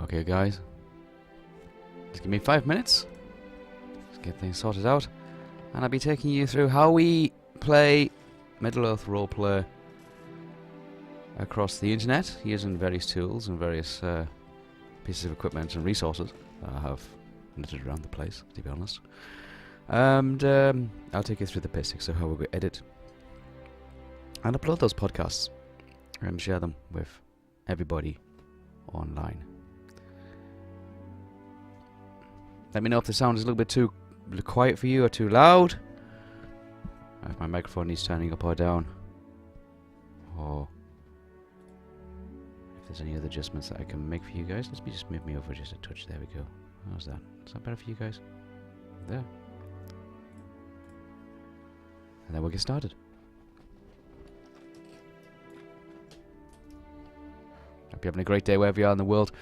Okay, guys. Just give me 5 minutes. Let's get things sorted out. And I'll be taking you through how we play Middle-earth roleplay across the internet using various tools and various pieces of equipment and resources that I have littered around the place, to be honest. And I'll take you through the basics of how we edit and upload those podcasts and share them with everybody online. Let me know if the sound is a little bit too quiet for you or too loud. If my microphone needs turning up or down. Or if there's any other adjustments that I can make for you guys. Let's just move me over just a touch. There we go. How's that? Is that better for you guys? There. And then we'll get started. Hope you're having a great day wherever you are in the world.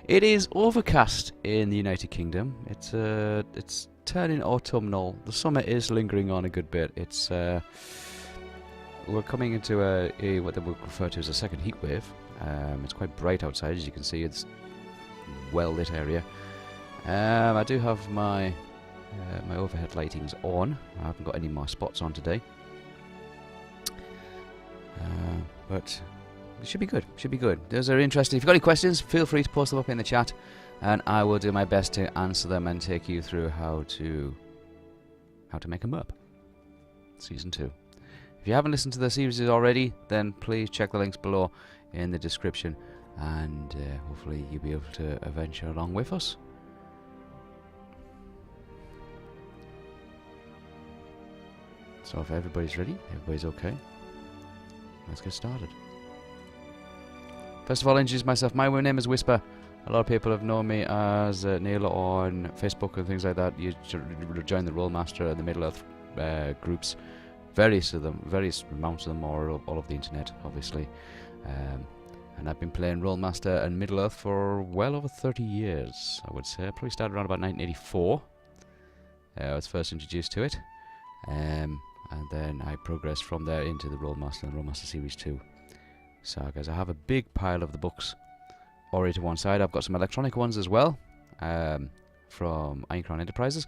It is overcast in the United Kingdom. It's turning autumnal. The summer is lingering on a good bit. It's we're coming into what they would refer to as a second heat wave. It's quite bright outside, as you can see. It's well lit area. I do have my my overhead lighting's on. I haven't got any more spots on today, but it should be good. Should be good. Those are interesting. If you've got any questions, feel free to post them up in the chat, and I will do my best to answer them and take you through how to make them up. Season 2. If you haven't listened to the series already, then please check the links below in the description, and hopefully you'll be able to adventure along with us. So if everybody's ready, everybody's okay, let's get started. First of all, I'll introduce myself. My name is Wispa. A lot of people have known me as Neil on Facebook and things like that. You join the Rolemaster and the Middle-earth groups. Various amounts of them, or all of the internet, obviously. And I've been playing Rolemaster and Middle-earth for well over 30 years, I would say. I probably started around about 1984. I was first introduced to it. And then I progressed from there into the Rolemaster and Rolemaster Series 2. So guys, I have a big pile of the books already to one side. I've got some electronic ones as well, from Iron Crown Enterprises,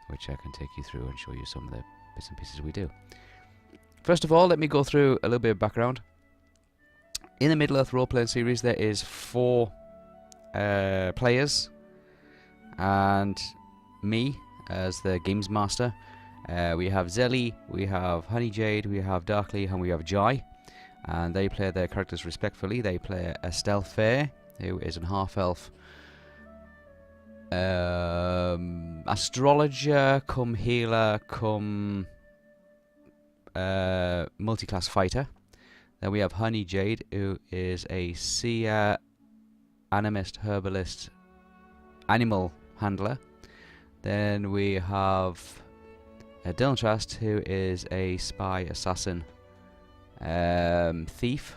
which I can take you through and show you some of the bits and pieces we do. First of all, let me go through a little bit of background. In the Middle-earth role-playing series, there is 4 players, and me as the games master. We have Zelly, we have Honeyjade, we have Darkly, and we have Joy. And they play their characters respectfully. They play Estelle Fair, who is an half-elf astrologer, come healer, come multi-class fighter. Then we have Honeyjade, who is a seer, animist, herbalist, animal handler. Then we have Dylan Trust, who is a spy, assassin, thief.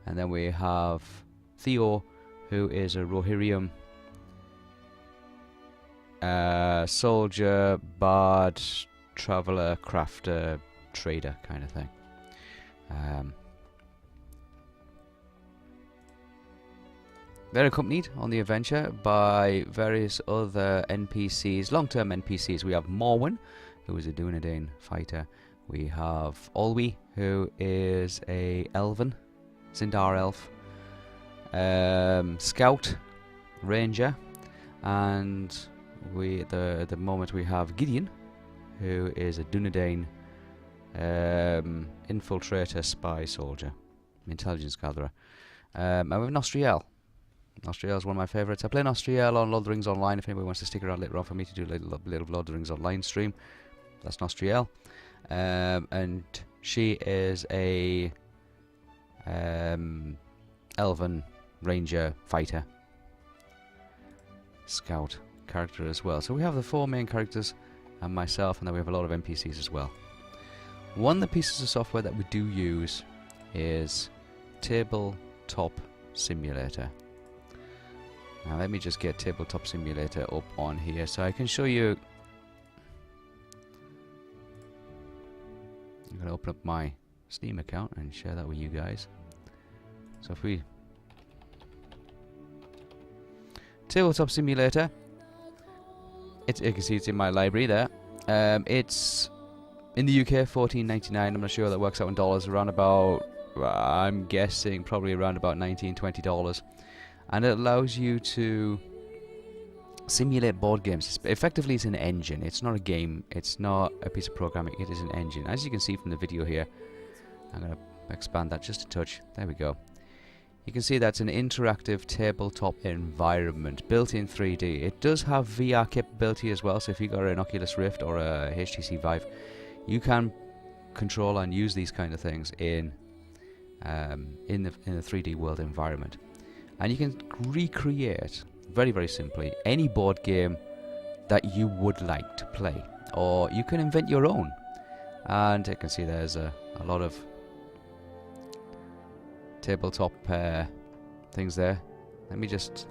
And then we have Theo, who is a Rohirrim soldier, bard, traveller, crafter, trader kind of thing. They're accompanied on the adventure by various other NPCs, long-term NPCs. We have Morwen, who is a Dunedain fighter. We have Olwe, who is a elven, Sindar elf, scout, ranger, and at the moment we have Gideon, who is a Dunedain infiltrator, spy, soldier, intelligence gatherer. And we have Nostriel. Nostriel is one of my favourites. I play Nostriel on Lord of the Rings Online. If anybody wants to stick around later on for me to do a little Lord of the Rings Online stream, that's Nostriel. And she is a elven ranger fighter scout character as well. So we have the 4 main characters and myself, and then we have a lot of NPCs as well. One of the pieces of software that we do use is Tabletop Simulator. Now let me just get Tabletop Simulator up on here so I can show you. I'm going to open up my Steam account and share that with you guys. So if we Tabletop Simulator. You can see it's in my library there. It's in the UK $14.99. I'm not sure that works out in dollars. Around about, I'm guessing probably around about $19-20, and it allows you to simulate board games. Effectively, it's an engine. It's not a game. It's not a piece of programming. It is an engine. As you can see from the video here, I'm going to expand that just a touch. There we go. You can see that's an interactive tabletop environment built in 3D. It does have VR capability as well, so if you've got an Oculus Rift or a HTC Vive, you can control and use these kind of things in the 3D world environment. And you can recreate, very, very simply, any board game that you would like to play. Or you can invent your own. And you can see there's a lot of tabletop things there. Let me just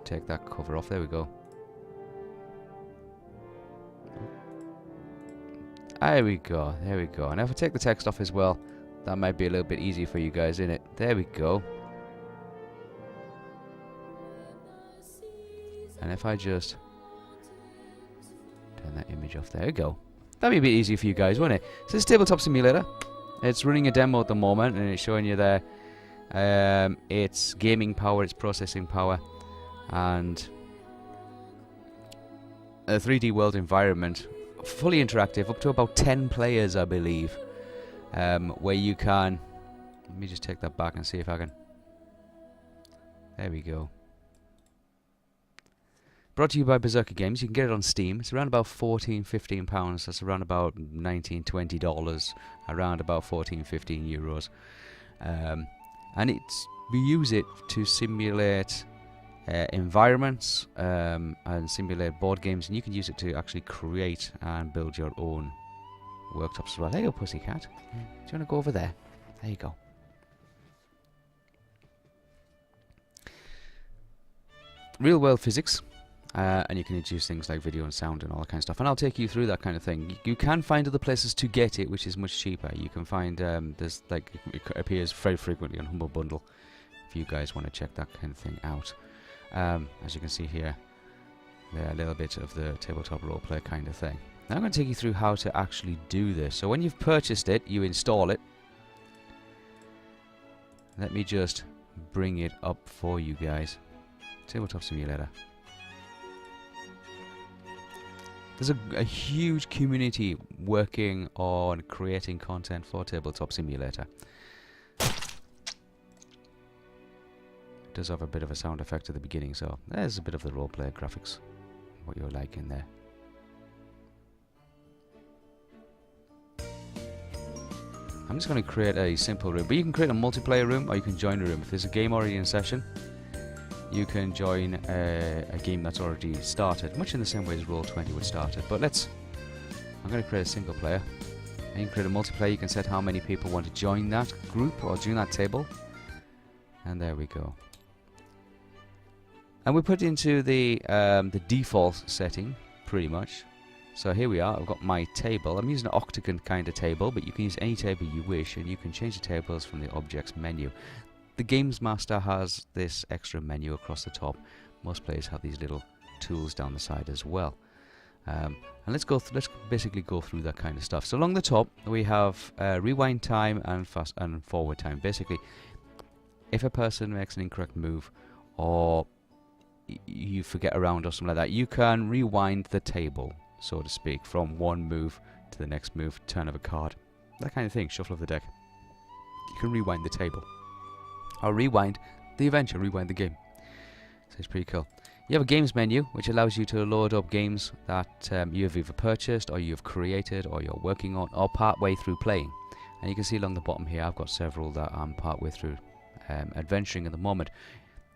take that cover off. There we go. There we go. There we go. And if I take the text off as well, that might be a little bit easier for you guys, innit? There we go. And if I just turn that image off, there we go. That'd be a bit easier for you guys, wouldn't it? So this is Tabletop Simulator. It's running a demo at the moment, and it's showing you there its gaming power, its processing power, and a 3D world environment, fully interactive, up to about 10 players, I believe, where you can... Let me just take that back and see if I can... There we go. Brought to you by Berserker Games. You can get it on Steam. It's around about £14-15. That's around about $19-20. Around about 14-15 euros. And we use it to simulate environments and simulate board games, and you can use it to actually create and build your own worktops as well. There you go, pussycat. Do you want to go over there? There you go. Real world physics. And you can introduce things like video and sound and all that kind of stuff. And I'll take you through that kind of thing. You can find other places to get it, which is much cheaper. You can find, there's like, it appears very frequently on Humble Bundle, if you guys want to check that kind of thing out. As you can see here, there are a little bit of the tabletop roleplay kind of thing. Now I'm going to take you through how to actually do this. So when you've purchased it, you install it. Let me just bring it up for you guys. Tabletop Simulator. There's a huge community working on creating content for Tabletop Simulator. It does have a bit of a sound effect at the beginning, so there's a bit of the roleplay graphics, what you're like in there. I'm just going to create a simple room, but you can create a multiplayer room or you can join a room. If there's a game already in session, you can join a game that's already started, much in the same way as Roll20 would start it. But I'm going to create a single player. And you can create a multiplayer. You can set how many people want to join that group or join that table. And there we go. And we put into the default setting, pretty much. So here we are. I've got my table. I'm using an octagon kind of table, but you can use any table you wish, and you can change the tables from the objects menu. The Games Master has this extra menu across the top. Most players have these little tools down the side as well. And let's basically go through that kind of stuff. So along the top we have rewind time and fast and forward time. Basically, if a person makes an incorrect move or you forget a round or something like that, you can rewind the table, so to speak, from one move to the next move, turn of a card, that kind of thing, shuffle of the deck. You can rewind the table. Or rewind the event, or rewind the game. So it's pretty cool. You have a games menu, which allows you to load up games that you have either purchased, or you have created, or you're working on, or part way through playing. And you can see along the bottom here, I've got several that I'm part way through adventuring at the moment.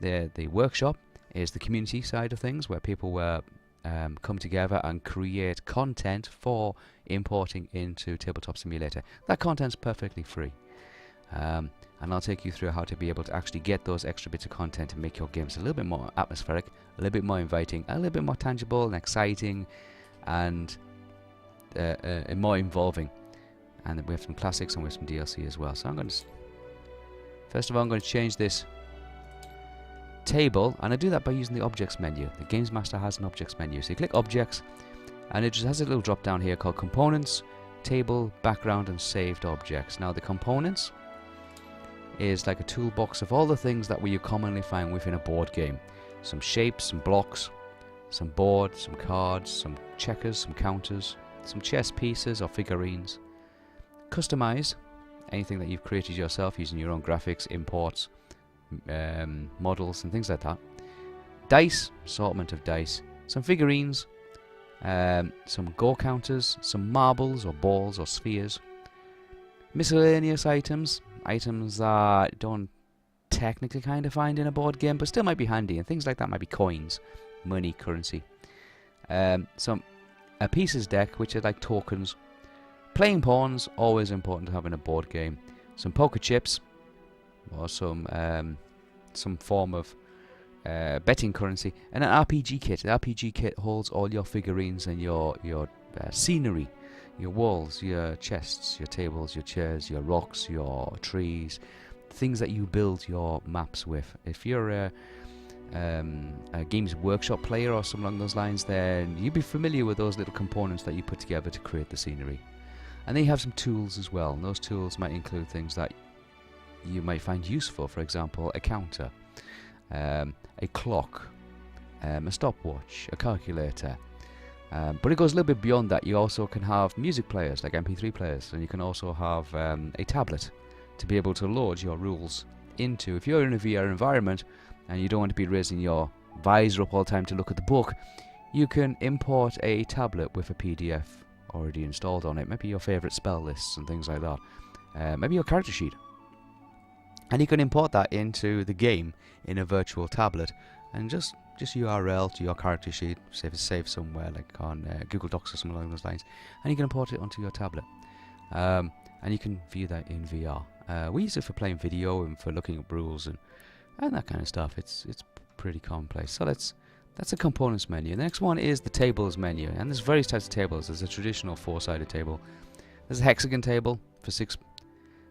The workshop is the community side of things, where people come together and create content for importing into Tabletop Simulator. That content's perfectly free. And I'll take you through how to be able to actually get those extra bits of content and make your games a little bit more atmospheric, a little bit more inviting, a little bit more tangible and exciting, and more involving. And then we have some classics and we have some DLC as well. So I'm going to, first of all, I'm going to change this table, and I do that by using the objects menu. The Games Master has an objects menu, so you click objects, and it just has a little drop down here called components, table, background, and saved objects. Now the components is like a toolbox of all the things that you commonly find within a board game. Some shapes, some blocks, some boards, some cards, some checkers, some counters, some chess pieces or figurines. Customize anything that you've created yourself using your own graphics, imports, models and things like that. Dice, assortment of dice, some figurines, some go counters, some marbles or balls or spheres, miscellaneous items that don't technically kind of find in a board game but still might be handy, and things like that might be coins, money, currency. Some a pieces deck, which are like tokens. Playing pawns, always important to have in a board game. Some poker chips or some form of betting currency, and an RPG kit. The RPG kit holds all your figurines and your scenery, your walls, your chests, your tables, your chairs, your rocks, your trees, things that you build your maps with. If you're a Games Workshop player or something along those lines, then you'd be familiar with those little components that you put together to create the scenery. And then you have some tools as well, and those tools might include things that you might find useful. For example, a counter, a clock, a stopwatch, a calculator. But it goes a little bit beyond that. You also can have music players, like MP3 players, and you can also have a tablet to be able to load your rules into. If you're in a VR environment and you don't want to be raising your visor up all the time to look at the book, you can import a tablet with a PDF already installed on it. Maybe your favourite spell lists and things like that. Maybe your character sheet. And you can import that into the game in a virtual tablet and just URL to your character sheet, say if it's saved somewhere like on Google Docs or something along those lines, and you can import it onto your tablet. And you can view that in VR. We use it for playing video and for looking at rules and that kind of stuff. It's pretty commonplace. So that's a components menu. The next one is the tables menu, and there's various types of tables. There's a traditional 4-sided table. There's a hexagon table for 6.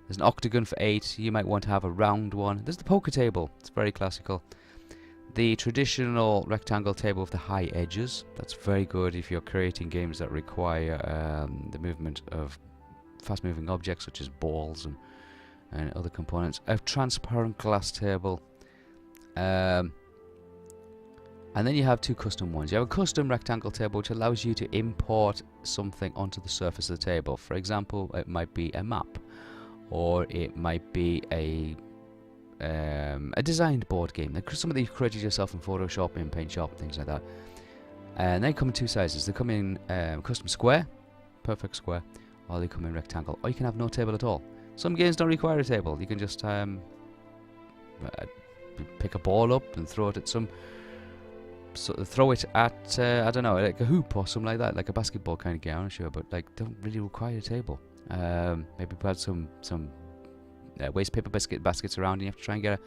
There's an octagon for 8. You might want to have a round one. There's the poker table. It's very classical. The traditional rectangle table with the high edges. That's very good if you're creating games that require the movement of fast-moving objects such as balls and other components. A transparent glass table. And then you have 2 custom ones. You have a custom rectangle table which allows you to import something onto the surface of the table. For example, it might be a map, or it might be a designed board game. Some of these you've created yourself in Photoshop, in PaintShop, things like that. And they come in 2 sizes. They come in custom square, perfect square, or they come in rectangle. Or you can have no table at all. Some games don't require a table. You can just pick a ball up and throw it at I don't know, like a hoop or something like that, like a basketball kind of game, I'm not sure, but like don't really require a table. Maybe put some waste paper baskets around, and you have to try and get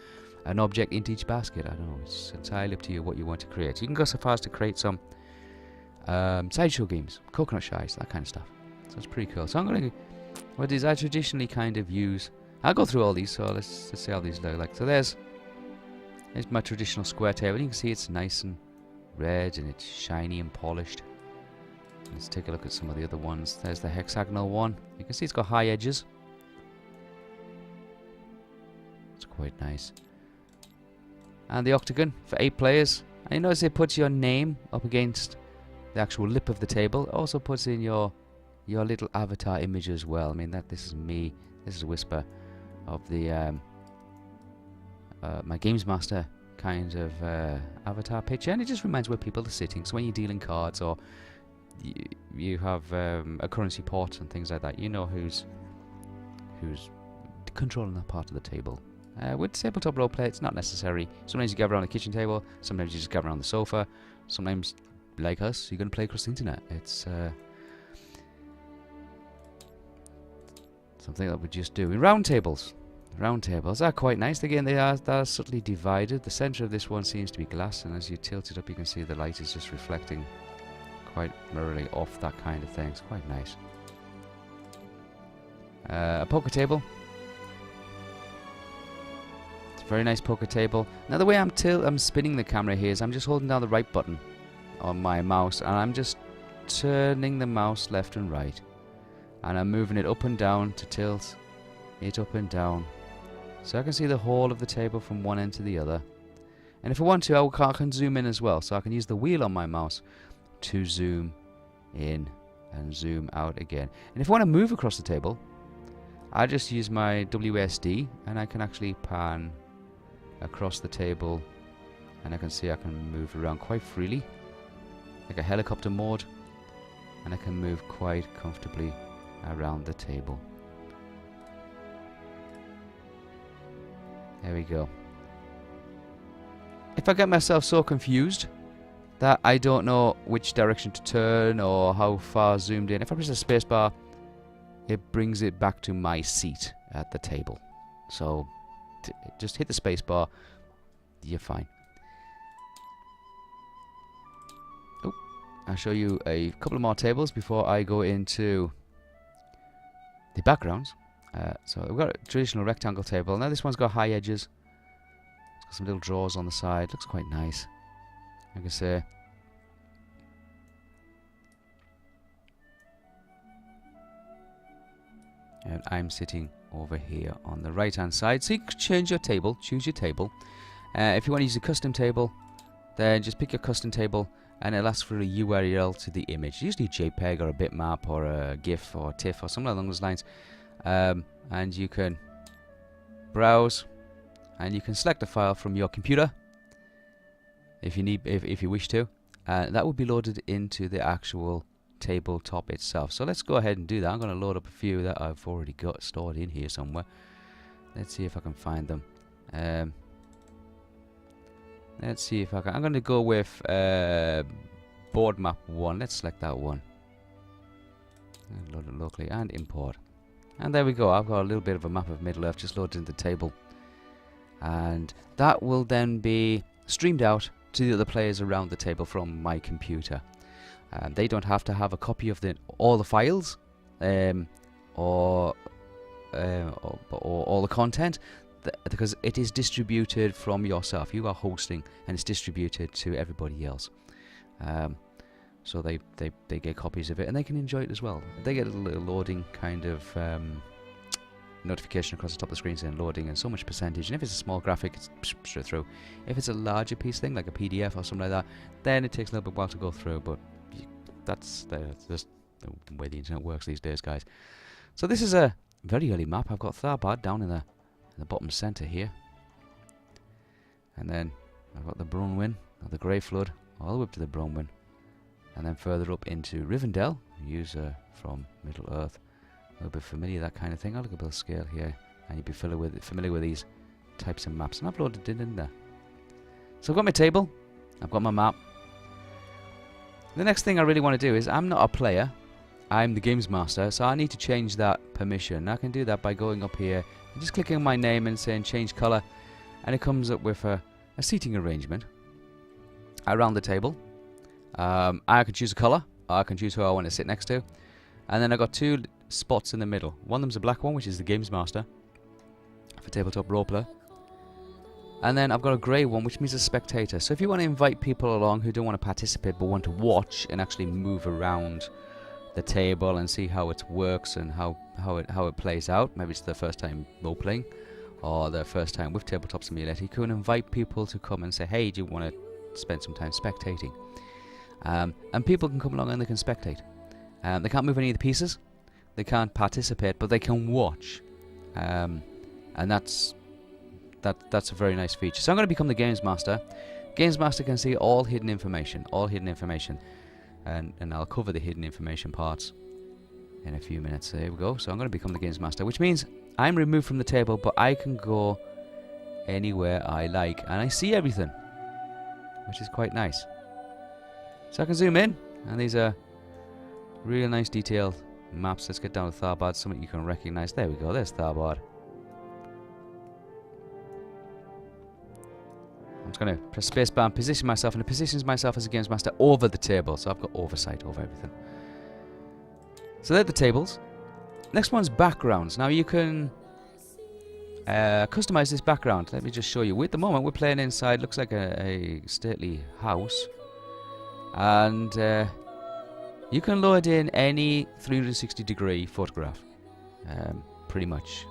an object into each basket. I don't know, it's entirely up to you what you want to create. You can go so far as to create some sideshow games, coconut shies, that kind of stuff. So it's pretty cool. So I'm going to, what these I traditionally kind of use, I'll go through all these, so let's see how these look like. So there's my traditional square table. You can see it's nice and red and it's shiny and polished. Let's take a look at some of the other ones. There's the hexagonal one. You can see it's got high edges. It's quite nice. And the octagon for 8 players. And you notice it puts your name up against the actual lip of the table. It also puts in your little avatar image as well. I mean, this is me. This is Wispa of the my Games Master kind of avatar picture, and it just reminds where people are sitting. So when you're dealing cards or you have a currency pot and things like that, you know who's controlling that part of the table. With tabletop roleplay, it's not necessary. Sometimes you gather around the kitchen table, sometimes you just gather around the sofa, sometimes, like us, you're going to play across the internet. It's something that we just do. In round tables are quite nice. Again, they are subtly divided. The centre of this one seems to be glass, and as you tilt it up, you can see the light is just reflecting quite mirrorly off that kind of thing. It's quite nice. A poker table. It's a very nice poker table. Now the way I'm spinning the camera here is I'm just holding down the right button on my mouse, and I'm just turning the mouse left and right, and I'm moving it up and down to tilt it up and down, so I can see the whole of the table from one end to the other. And if I want to, I can zoom in as well, so I can use the wheel on my mouse to zoom in and zoom out again. And if I want to move across the table, I just use my WSD, and I can actually pan across the table, and I can see I can move around quite freely, like a helicopter mode, and I can move quite comfortably around the table. There we go. If I get myself so confused that I don't know which direction to turn or how far zoomed in, if I press the spacebar, it brings it back to my seat at the table. So just hit the spacebar, you're fine. Oh, I'll show you a couple of more tables before I go into the backgrounds. So we've got a traditional rectangle table. Now this one's got high edges. It's got some little drawers on the side. Looks quite nice, like I say. And I'm sitting over here on the right hand side. So you can change your table, choose your table. If you want to use a custom table, then just pick your custom table, and it'll ask for a URL to the image. Usually a JPEG or a bitmap or a GIF or TIFF or something along those lines. And you can browse, and you can select a file from your computer if you wish to. That will be loaded into the actual tabletop itself. So let's go ahead and do that. I'm going to load up a few that I've already got stored in here somewhere. Let's see if I can find them. Let's see if I can. I'm going to go with board map 1. Let's select that one. Load it locally and import. And there we go. I've got a little bit of a map of Middle Earth just loaded into the table. And that will then be streamed out to the other players around the table from my computer. They don't have to have a copy of all the files or all the content, because it is distributed from yourself. You are hosting, and it's distributed to everybody else. So they get copies of it, and they can enjoy it as well. They get a little loading kind of notification across the top of the screen saying loading and so much percentage. And if it's a small graphic, it's straight through. If it's a larger piece thing, like a PDF or something like that, then it takes a little bit while to go through. But that's just the way the internet works these days, guys. So this is a very early map. I've got Tharbad down in the bottom centre here, and then I've got the Bronwyn, or the Grey Flood, all the way up to the Bronwyn. And then further up into Rivendell, user from Middle Earth. A little bit familiar, that kind of thing. I'll look at a bit of scale here, and you'll be familiar with these types of maps. And I've loaded it in there. So I've got my table, I've got my map. The next thing I really want to do is, I'm not a player, I'm the games master, so I need to change that permission. I can do that by going up here and just clicking on my name and saying change colour, and it comes up with a seating arrangement around the table. I can choose a colour, I can choose who I want to sit next to, and then I've got two spots in the middle. One of them's a black one, which is the Games Master for tabletop roleplay, and then I've got a grey one, which means a spectator. So if you want to invite people along who don't want to participate but want to watch and actually move around the table and see how it works and how it plays out, maybe it's their first time role playing or their first time with Tabletop Simulator, you can invite people to come and say, hey, do you want to spend some time spectating? And people can come along and they can spectate. They can't move any of the pieces, they can't participate, but they can watch. And that's a very nice feature. So I'm going to become the Games Master. Games Master can see all hidden information, and I'll cover the hidden information parts in a few minutes. There we go. So I'm going to become the Games Master, which means I'm removed from the table, but I can go anywhere I like, and I see everything, which is quite nice. So I can zoom in, and these are real nice detailed maps. Let's get down to Tharbad, something you can recognize. There we go, there's Tharbad. I'm just going to press spacebar and position myself, and it positions myself as a Games Master over the table, so I've got oversight over everything. So they're the tables. Next one's backgrounds. Now you can customize this background. Let me just show you. At the moment, we're playing inside. Looks like a stately house. And you can load in any 360-degree photograph. Pretty much.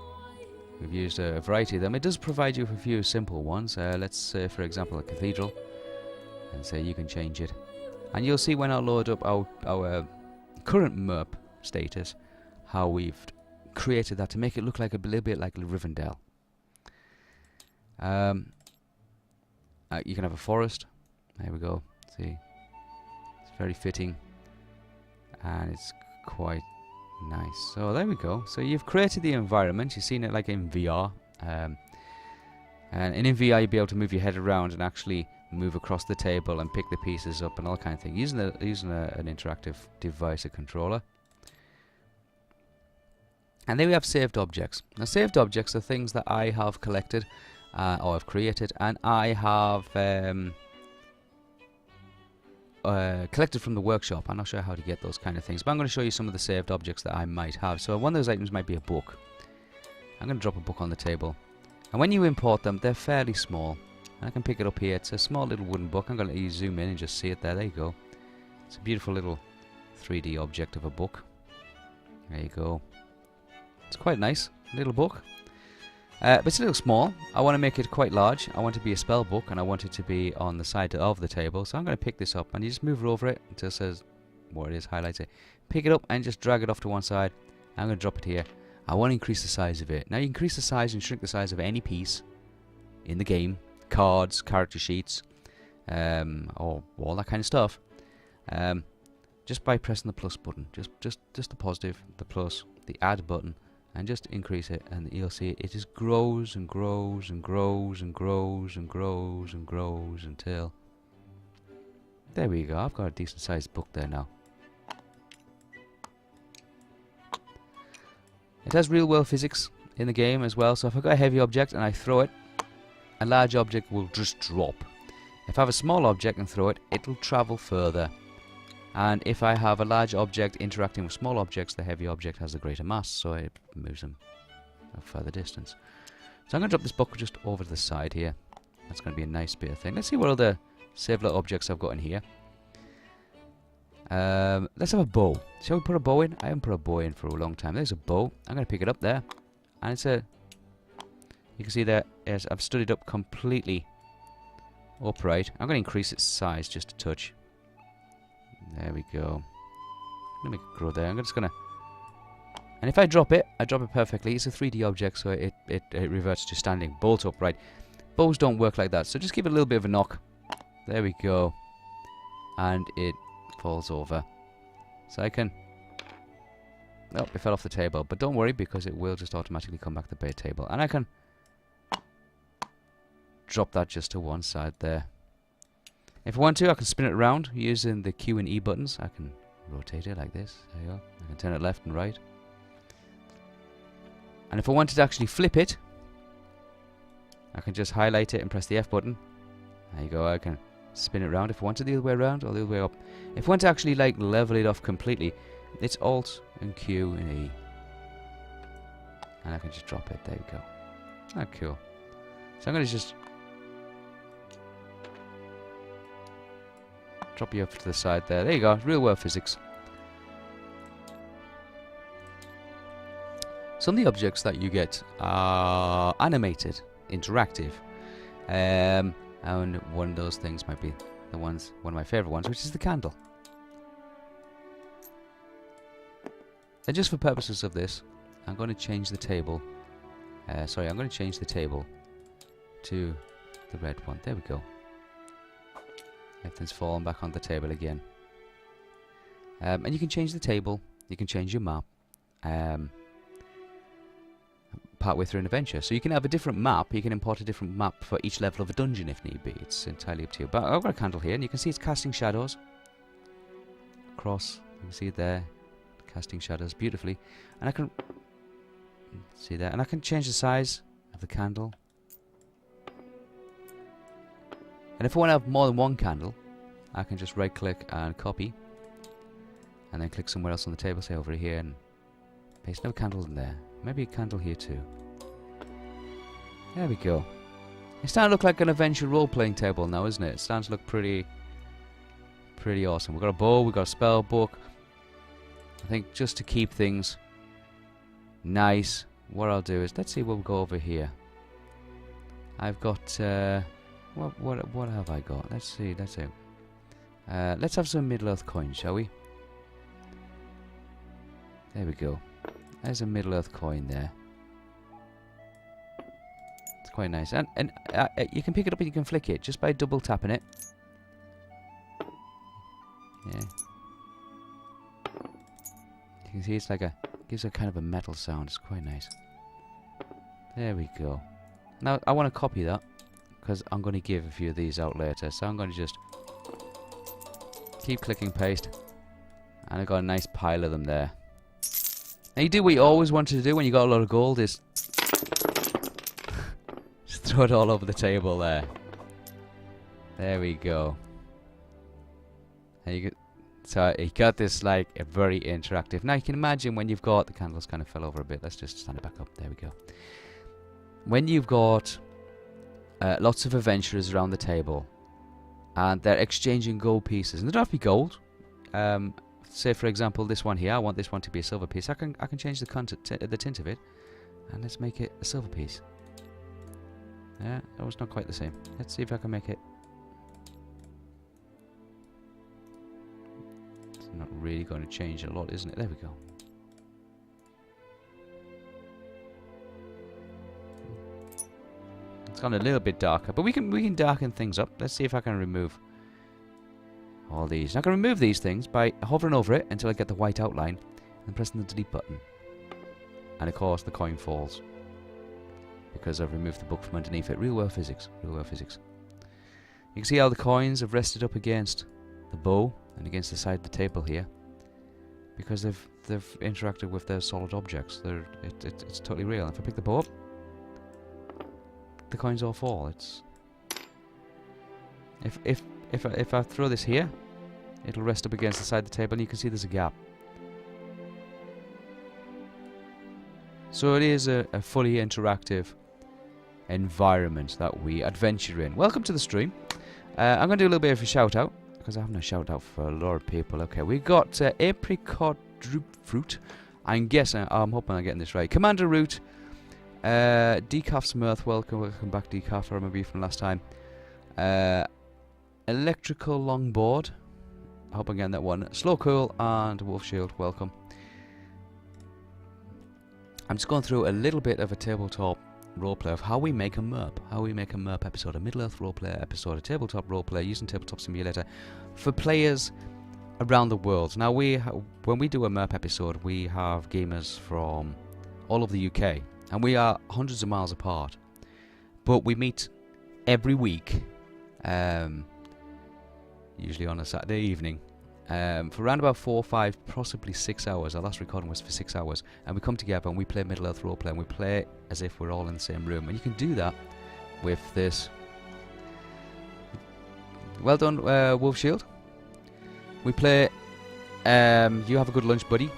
We've used a variety of them. It does provide you with a few simple ones. Let's say, for example, a cathedral. And say you can change it. And you'll see when I load up our current MERP status, how we've created that to make it look like a little bit like Rivendell. You can have a forest. There we go. See, it's very fitting, and it's quite nice. So there we go. So you've created the environment. You've seen it like in VR, and in VR you'll be able to move your head around and actually move across the table and pick the pieces up and all kind of things using an interactive device, a controller. And then we have saved objects. Now, saved objects are things that I have collected or have created, and I have collected from the workshop. I'm not sure how to get those kind of things, but I'm going to show you some of the saved objects that I might have. So one of those items might be a book. I'm going to drop a book on the table, and when you import them, they're fairly small. And I can pick it up here. It's a small little wooden book. I'm going to let you zoom in and just see it there. There you go. It's a beautiful little 3D object of a book. There you go. It's quite nice, little book. But it's a little small. I want to make it quite large. I want it to be a spell book, and I want it to be on the side of the table. So I'm going to pick this up, and you just move over it until it says what it is, highlights it. Pick it up and just drag it off to one side. I'm going to drop it here. I want to increase the size of it. Now you can increase the size and shrink the size of any piece in the game. Cards, character sheets, or all that kind of stuff. Just by pressing the plus button. Just the positive, the plus, the add button. And just increase it, and you'll see it just grows and grows and grows and grows and grows and grows until there we go. I've got a decent sized book there now. It has real world physics in the game as well, so if I've got a heavy object and I throw it, a large object will just drop. If I have a small object and throw it, it'll travel further. And if I have a large object interacting with small objects, the heavy object has a greater mass, so it moves them a further distance. So I'm going to drop this book just over to the side here. That's going to be a nice bit of thing. Let's see what other save little objects I've got in here. Let's have a bow. Shall we put a bow in? I haven't put a bow in for a long time. There's a bow. I'm going to pick it up there. And it's a... You can see there, yes, I've stood it up completely upright. I'm going to increase its size just a touch. There we go. Let me grow there. I'm just gonna, and if I drop it perfectly. It's a 3D object, so it reverts to standing bolt upright. Bows don't work like that, so just give it a little bit of a knock. There we go, and it falls over. So I can. Nope, it fell off the table, but don't worry because it will just automatically come back to the bait table, and I can drop that just to one side there. If I want to, I can spin it around using the Q and E buttons. I can rotate it like this. There you go. I can turn it left and right. And if I wanted to actually flip it, I can just highlight it and press the F button. There you go. I can spin it around if I wanted the other way around or the other way up. If I want to actually like level it off completely, it's Alt and Q and E. And I can just drop it. There you go. Oh, cool. So I'm going to just drop you off to the side there. There you go. Real world physics. Some of the objects that you get are animated, interactive. And one of those things might be one of my favorite ones, which is the candle. And just for purposes of this, I'm going to change the table. I'm going to change the table to the red one. There we go. Everything's fallen back on the table again. And you can change the table. You can change your map. Partway through an adventure. So you can have a different map. You can import a different map for each level of a dungeon if need be. It's entirely up to you. But I've got a candle here, and you can see it's casting shadows across. You can see it there, casting shadows beautifully. And I can see that, and I can change the size of the candle. And if I want to have more than one candle, I can just right click and copy, and then click somewhere else on the table, say over here, and paste no candle in there. Maybe a candle here too. There we go. It's starting to look like an adventure role-playing table now, isn't it? It's starting to look pretty awesome. We've got a bow, we've got a spell book. I think just to keep things nice, what I'll do is, let's see, we'll go over here. I've got, what have I got? Let's see. Let's have some Middle-earth coins, shall we? There we go. There's a Middle-earth coin there. It's quite nice. And you can pick it up and you can flick it just by double tapping it. Yeah. You can see it's like gives a kind of a metal sound. It's quite nice. There we go. Now, I want to copy that, because I'm going to give a few of these out later. So I'm going to just keep clicking paste. And I've got a nice pile of them there. Now you do what you always wanted to do when you got a lot of gold, is just throw it all over the table there. There we go. And you so you got this like a very interactive. Now you can imagine when you've got, the candles kind of fell over a bit. Let's just stand it back up. There we go. When you've got lots of adventurers around the table and they're exchanging gold pieces, and they don't have to be gold. Say for example this one here, I want this one to be a silver piece. I can change the tint of it, and let's make it a silver piece. Yeah, that was not quite the same. Let's see if I can make it. It's not really going to change a lot, isn't it? There we go. It's gone a little bit darker, but we can darken things up. Let's see if I can remove all these. I can remove these things by hovering over it until I get the white outline and pressing the delete button. And of course the coin falls because I've removed the book from underneath it. Real world physics. Real world physics. You can see how the coins have rested up against the bow and against the side of the table here, because they've interacted with their solid objects. It's totally real. If I pick the bow up, the coins all fall. It's if I throw this here, it'll rest up against the side of the table, and you can see there's a gap. So it is a fully interactive environment that we adventure in. Welcome to the stream. I'm going to do a little bit of a shout out, because I haven't a shout out for a lot of people. Okay, we got apricot droop fruit. I'm guessing, I'm hoping I'm getting this right. Commander Root, Decaf Smurth, welcome back Decaf, I remember you from last time. Electrical Longboard, I hope I'm getting that one. Slow Cool and Wolf Shield, welcome. I'm just going through a little bit of a tabletop roleplay of how we make a MERP. How we make a MERP episode, a Middle-earth roleplay episode, a tabletop roleplay using Tabletop Simulator for players around the world. Now, when we do a MERP episode, we have gamers from all over the UK, and we are hundreds of miles apart. But we meet every week, usually on a Saturday evening, for around about 4, 5, possibly 6 hours. Our last recording was for 6 hours, and we come together and we play Middle-earth roleplay, and we play as if we're all in the same room. And you can do that with this. Well done, Wolf Shield. We play You Have a Good Lunch, Buddy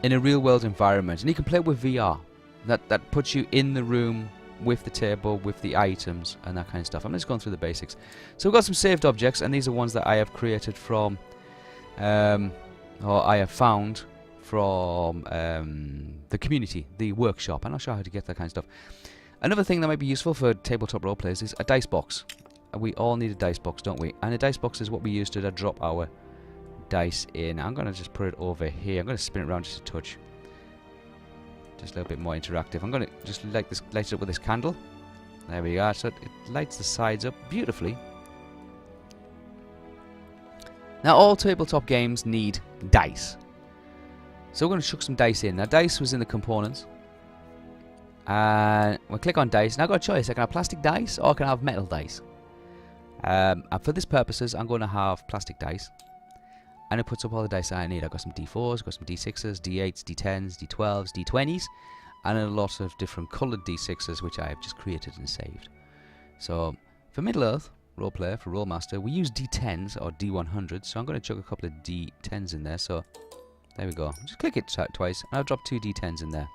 in a real-world environment, and you can play with VR. That puts you in the room with the table, with the items, and that kind of stuff. I'm just going through the basics. So we've got some saved objects, and these are ones that I have created from, or I have found from the community, the workshop. I'm not sure how to get that kind of stuff. Another thing that might be useful for tabletop roleplays is a dice box. We all need a dice box, don't we? And a dice box is what we use to drop our dice in. I'm going to just put it over here. I'm going to spin it around just a touch. Just a little bit more interactive. I'm going to just light it up with this candle. There we are. So it lights the sides up beautifully. Now, all tabletop games need dice. So we're going to chuck some dice in. Now, dice was in the components. And we'll click on dice. Now, I've got a choice. I can have plastic dice or I can have metal dice. And for this purposes, I'm going to have plastic dice. And it puts up all the dice that I need. I've got some D4s, I've got some D6s, D8s, D10s, D12s, D20s, and a lot of different coloured D6s, which I have just created and saved. So, for Middle-earth roleplay, for Rolemaster, we use D10s or D100s, so I'm going to chuck a couple of D10s in there. So, there we go. Just click it twice, and I'll drop 2 D10s in there.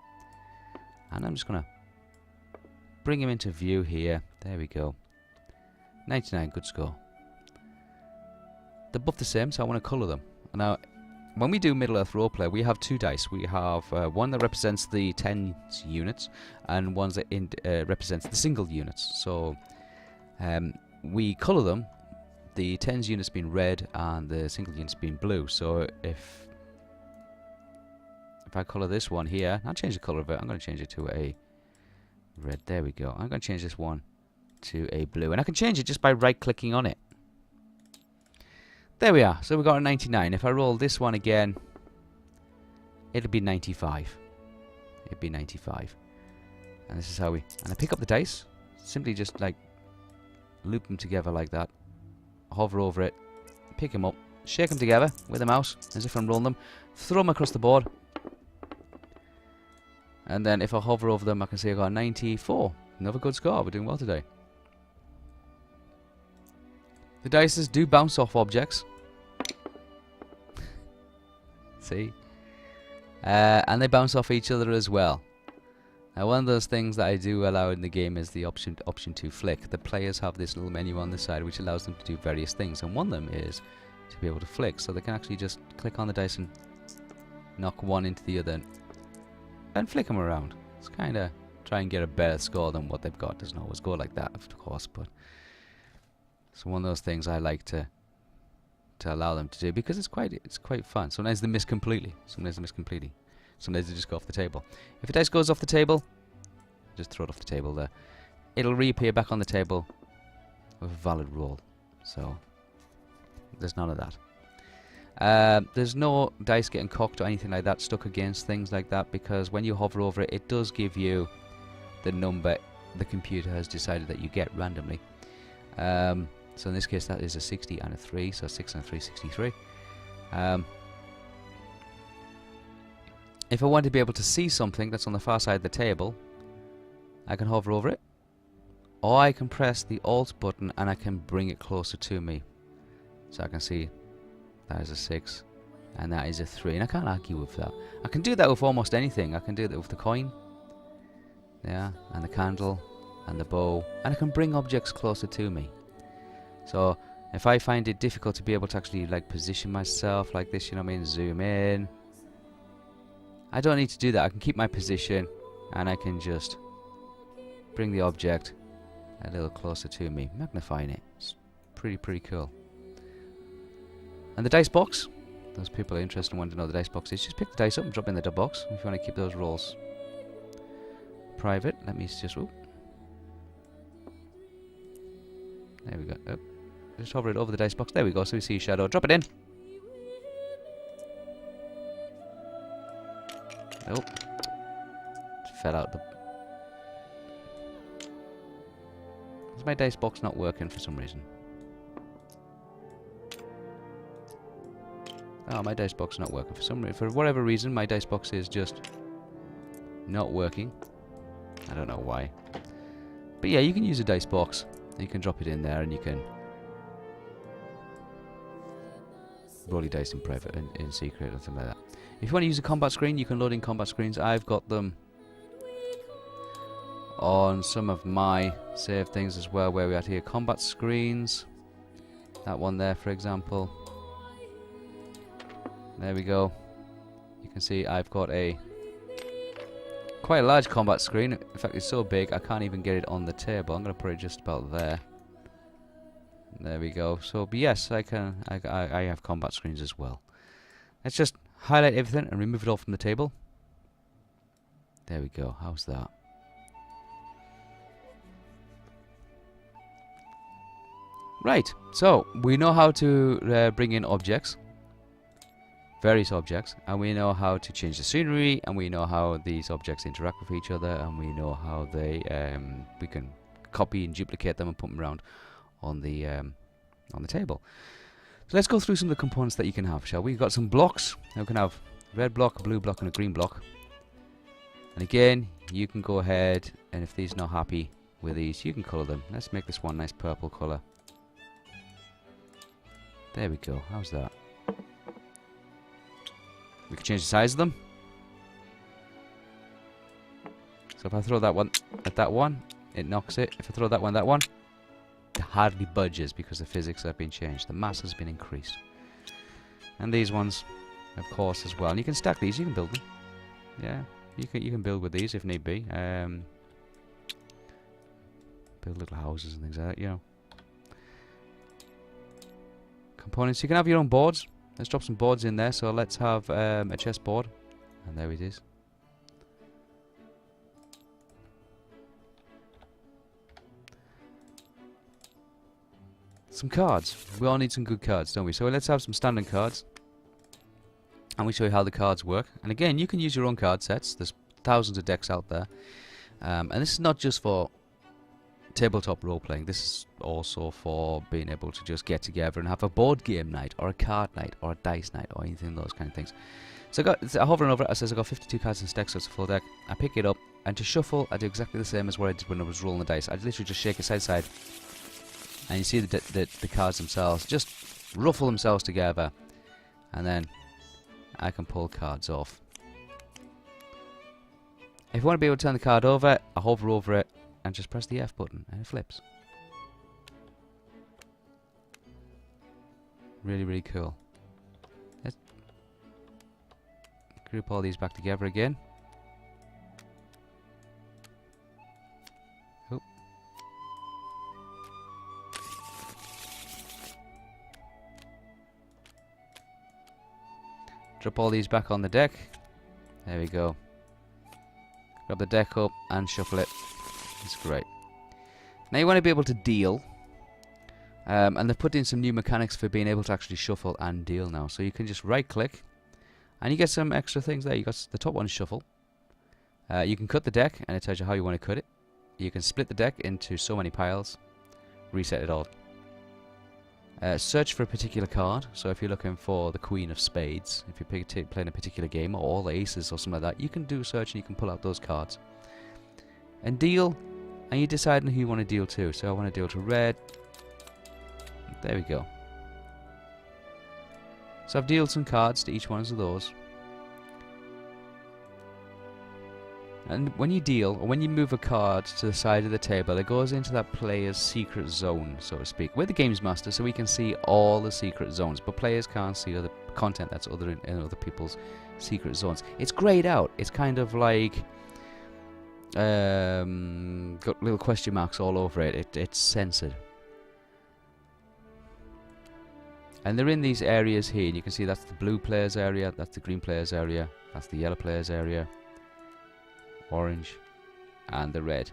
And I'm just going to bring him into view here. There we go. 99, good score. They're both the same, so I want to colour them. Now, when we do Middle-earth roleplay, we have 2 dice. We have one that represents the tens units, and one that represents the single units. So, we colour them, the tens units being red, and the single units being blue. So, if I colour this one here, I'll change the colour of it. I'm going to change it to a red. There we go. I'm going to change this one to a blue. And I can change it just by right-clicking on it. There we are. So we got a 99. If I roll this one again, it'll be 95. It'd be 95. And this is how we... And I pick up the dice. Simply just, like, loop them together like that. Hover over it. Pick them up. Shake them together with the mouse, as if I'm rolling them. Throw them across the board. And then if I hover over them, I can see I got a 94. Another good score. We're doing well today. The dices do bounce off objects. See? And they bounce off each other as well. Now, one of those things that I do allow in the game is the option to flick. The players have this little menu on the side which allows them to do various things, and one of them is to be able to flick. So they can actually just click on the dice and knock one into the other and flick them around. It's kind of try and get a better score than what they've got. Doesn't always go like that, of course, but it's one of those things I like to allow them to do because it's quite fun. Sometimes they miss completely. Sometimes they just go off the table. If a dice goes off the table, just throw it off the table there. It'll reappear back on the table with a valid roll. So there's none of that. There's no dice getting cocked or anything like that, stuck against things like that, because when you hover over it, it does give you the number the computer has decided that you get randomly. So in this case that is a 60 and a 3, so 6 and a 3, 63. If I want to be able to see something that's on the far side of the table, I can hover over it, or I can press the Alt button and I can bring it closer to me. So I can see that is a 6 and that is a 3, and I can't argue with that. I can do that with almost anything. I can do that with the coin, yeah, and the candle, and the bow, and I can bring objects closer to me. So if I find it difficult to be able to actually like position myself like this, you know what I mean, zoom in, I don't need to do that. I can keep my position and I can just bring the object a little closer to me, magnifying it. It's pretty cool. And the dice box, those people are interested and want to know what the dice box is, just pick the dice up and drop in the box if you want to keep those rolls private. Let me just, oh, there we go. Oh, just hover it over the dice box. There we go. So we see shadow. Drop it in. Nope. It fell out the... Is my dice box not working for some reason? Oh, my dice box is not working for some reason. For whatever reason, my dice box is just not working. I don't know why. But yeah, you can use a dice box. You can drop it in there and you can roll your dice in private and in secret or something like that. If you want to use a combat screen, you can load in combat screens. I've got them on some of my save things as well, where we have here combat screens. That one there, for example. There we go. You can see I've got a quite a large combat screen. In fact, it's so big I can't even get it on the table. I'm going to put it just about there. There we go. So, but yes, I have combat screens as well. Let's just highlight everything and remove it all from the table. There we go. How's that? Right. So we know how to bring in objects, various objects, and we know how to change the scenery, and we know how these objects interact with each other, and we know how they we can copy and duplicate them and put them around on the table. So let's go through some of the components that you can have, shall we? We've got some blocks. Now we can have a red block, a blue block, and a green block. And again, you can go ahead, and if these are not happy with these, you can colour them. Let's make this one nice purple colour. There we go. How's that? We can change the size of them. So if I throw that one at that one, it knocks it. If I throw that one, it hardly budges because the physics have been changed. The mass has been increased. And these ones, of course, as well. And you can stack these. You can build them. Yeah, you can build with these if need be. Build little houses and things like that, you know. Components. You can have your own boards. Let's drop some boards in there. So let's have a chessboard. And there it is. Some cards. We all need some good cards, don't we? So let's have some standard cards. And we show you how the cards work. And again, you can use your own card sets. There's thousands of decks out there. And this is not just for tabletop role-playing. This is also for being able to just get together and have a board game night, or a card night, or a dice night, or anything those kind of things. So I hovering over it, it says I've got 52 cards in this deck, so it's a full deck. I pick it up, and to shuffle, I do exactly the same as what I did when I was rolling the dice. I literally just shake it side to side, and you see the cards themselves just ruffle themselves together, and then I can pull cards off. If you want to be able to turn the card over, I hover over it, and just press the F button, and it flips. Really, really cool. Let's group all these back together again. Oh. Drop all these back on the deck. There we go. Grab the deck up and shuffle it. It's great. Now you want to be able to deal. And they've put in some new mechanics for being able to actually shuffle and deal now. So you can just right click and you get some extra things there. You got the top one, shuffle. You can cut the deck and it tells you how you want to cut it. You can split the deck into so many piles. Reset it all. Search for a particular card. So if you're looking for the Queen of Spades, if you're playing a particular game, or all the aces or something like that, you can do a search and you can pull out those cards. And deal, and you decide on who you want to deal to. So I want to deal to red. There we go. So I've dealt some cards to each one of those. And when you deal, or when you move a card to the side of the table, it goes into that player's secret zone, so to speak. We're the games master, so we can see all the secret zones, but players can't see other content that's in other people's secret zones. It's grayed out. It's kind of like got little question marks all over it. It's censored. And they're in these areas here, and you can see that's the blue players area, that's the green players area, that's the yellow players area, orange, and the red.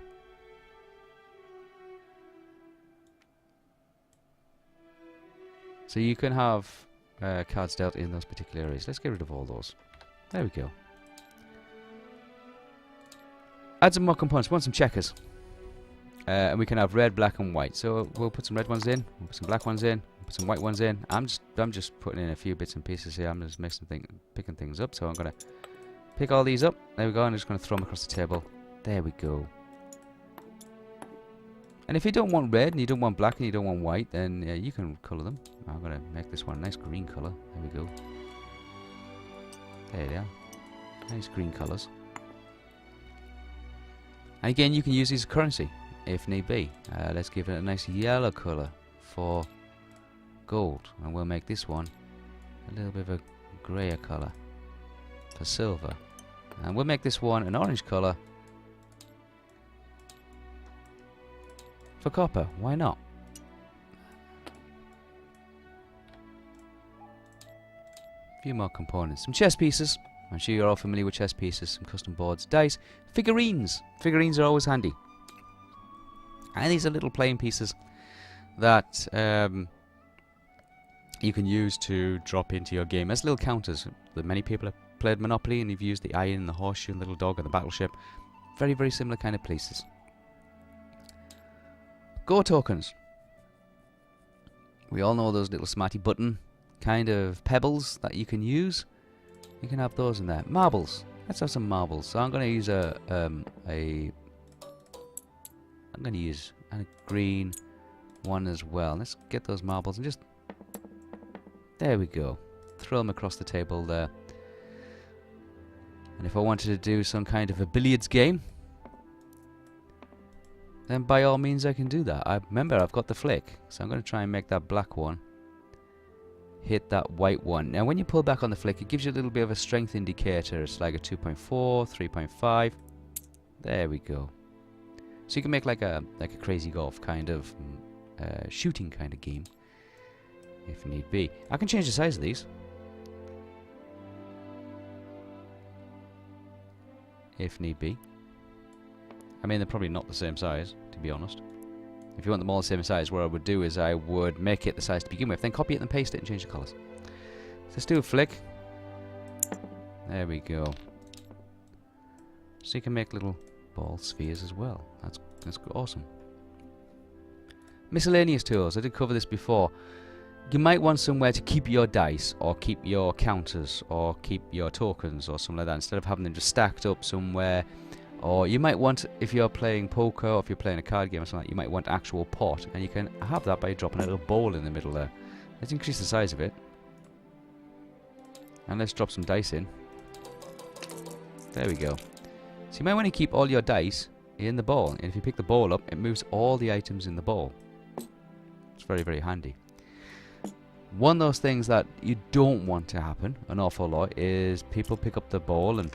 So you can have cards dealt in those particular areas. Let's get rid of all those. There we go. Add some more components. We want some checkers. And we can have red, black, and white. So we'll put some red ones in, we'll put some black ones in, put some white ones in. I'm just putting in a few bits and pieces here. I'm just picking things up. So I'm gonna pick all these up. There we go. I'm just gonna throw them across the table. There we go. And if you don't want red, and you don't want black, and you don't want white, then you can colour them. I'm gonna make this one a nice green colour. There we go. There they are. Nice green colours. And again, you can use these as currency if need be. Let's give it a nice yellow colour for gold, and we'll make this one a little bit of a greyer colour for silver, and we'll make this one an orange colour for copper. Why not? A few more components. Some chess pieces. I'm sure you're all familiar with chess pieces. Some custom boards, dice, figurines. Figurines are always handy. And these are little playing pieces that you can use to drop into your game as little counters. That many people have played Monopoly, and you've used the iron, the horseshoe, and the little dog, and the battleship. Very, very similar kind of pieces. Go tokens. We all know those little smarty button kind of pebbles that you can use. You can have those in there. Marbles. Let's have some marbles. So I'm going to use I'm going to use a green one as well. Let's get those marbles and just... There we go. Throw them across the table there. And if I wanted to do some kind of a billiards game, then by all means I can do that. Remember, I've got the flick, so I'm going to try and make that black one hit that white one. Now when you pull back on the flick, it gives you a little bit of a strength indicator. It's like a 2.4, 3.5. There we go. So you can make like a crazy golf kind of shooting kind of game, if need be. I can change the size of these, if need be. I mean, they're probably not the same size, to be honest. If you want them all the same size, what I would do is I would make it the size to begin with, then copy it and paste it and change the colours. Let's do a flick. There we go. So you can make little ball spheres as well. That's awesome. Miscellaneous tools. I did cover this before. You might want somewhere to keep your dice, or keep your counters, or keep your tokens, or something like that, instead of having them just stacked up somewhere. Or you might want, if you're playing poker, or if you're playing a card game or something like that, you might want actual pot, and you can have that by dropping a little bowl in the middle there. Let's increase the size of it. And let's drop some dice in. There we go. So you might want to keep all your dice in the bowl, and if you pick the bowl up, it moves all the items in the bowl. It's very, very handy. One of those things that you don't want to happen an awful lot is people pick up the bowl and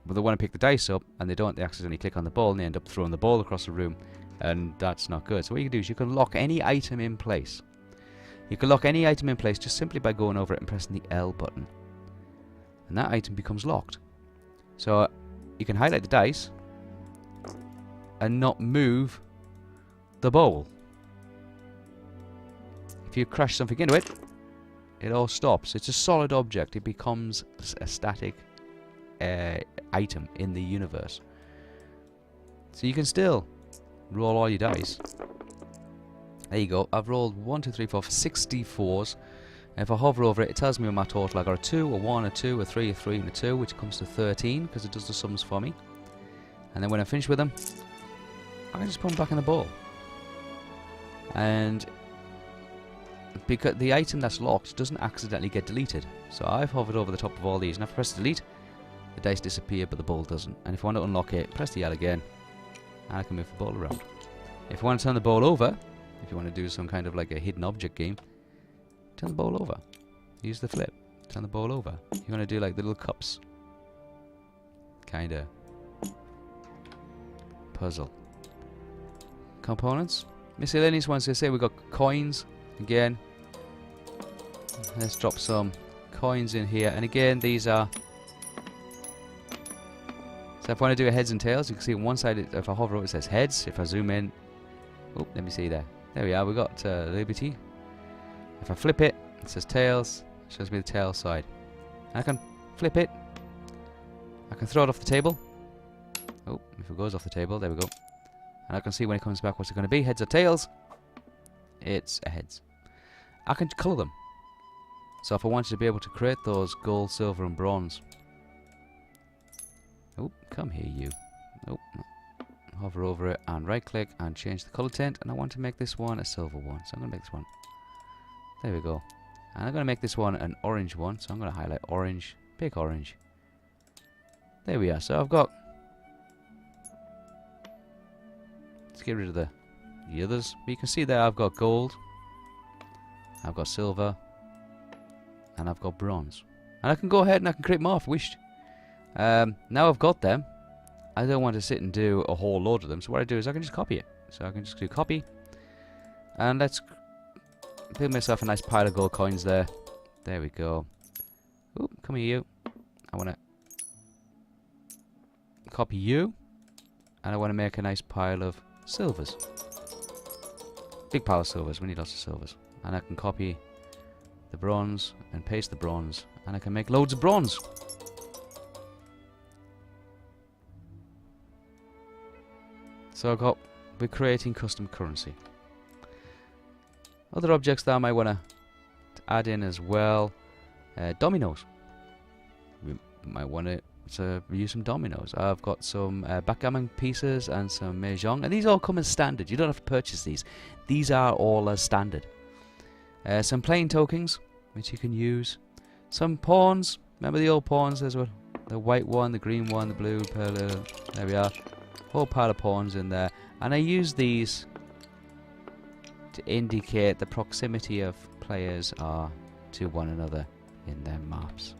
they want to pick the dice up and they accidentally click on the ball and they end up throwing the ball across the room, and that's not good. So what you can do is you can lock any item in place. You can lock any item in place just simply by going over it and pressing the L button, and that item becomes locked. So you can highlight the dice and not move the bowl. If you crash something into it, it all stops. It's a solid object. It becomes a static item in the universe. So you can still roll all your dice. There you go. I've rolled 1, 2, 3, 4, 64s. And if I hover over it, it tells me my total. I got a 2, a 1, a 2, a 3, a 3, and a 2, which comes to 13 because it does the sums for me. And then when I'm finished with them, I can just put them back in the bowl. And because the item that's locked doesn't accidentally get deleted. So I've hovered over the top of all these, and I've pressed delete. The dice disappear, but the bowl doesn't. And if I want to unlock it, press the L again, and I can move the bowl around. If you want to turn the bowl over, if you want to do some kind of like a hidden object game, turn the bowl over. Use the flip. Turn the bowl over. You want to do like the little cups. Kinda. Puzzle. Components. Miscellaneous ones, they say we've got coins. Again. Let's drop some coins in here. And again, these are... So if I want to do a heads and tails, you can see on one side, if I hover over, it says heads. If I zoom in... Oh, let me see there. There we are, we got Liberty. If I flip it, it says tails. It shows me the tail side. And I can flip it. I can throw it off the table. Oh, if it goes off the table, there we go. And I can see when it comes back what's it going to be, heads or tails. It's a heads. I can colour them. So if I wanted to be able to create those gold, silver and bronze. Oh, come here you. Oh, hover over it and right click and change the colour tint, and I want to make this one a silver one, so I'm going to make this one. There we go. And I'm going to make this one an orange one, so I'm going to highlight orange, pick orange. There we are. So I've got... Let's get rid of the others. But you can see there I've got gold, I've got silver, and I've got bronze. And I can go ahead and I can create more if I wished. Now I've got them, I don't want to sit and do a whole load of them, so what I do is I can just copy it. So I can just do copy, and let's build myself a nice pile of gold coins there. There we go. Oop, come here you. I want to copy you, and I want to make a nice pile of silvers. Big pile of silvers, we need lots of silvers. And I can copy the bronze and paste the bronze, and I can make loads of bronze. So we're creating custom currency. Other objects that I might want to add in as well. Dominoes. We might want to use some dominoes. I've got some backgammon pieces and some mahjong, and these all come as standard. You don't have to purchase these. These are all as standard. Some plain tokens, which you can use. Some pawns. Remember the old pawns? There's the white one, the green one, the blue, pearl. There we are. Whole pile of pawns in there. And I use these to indicate the proximity of players are to one another in their maps.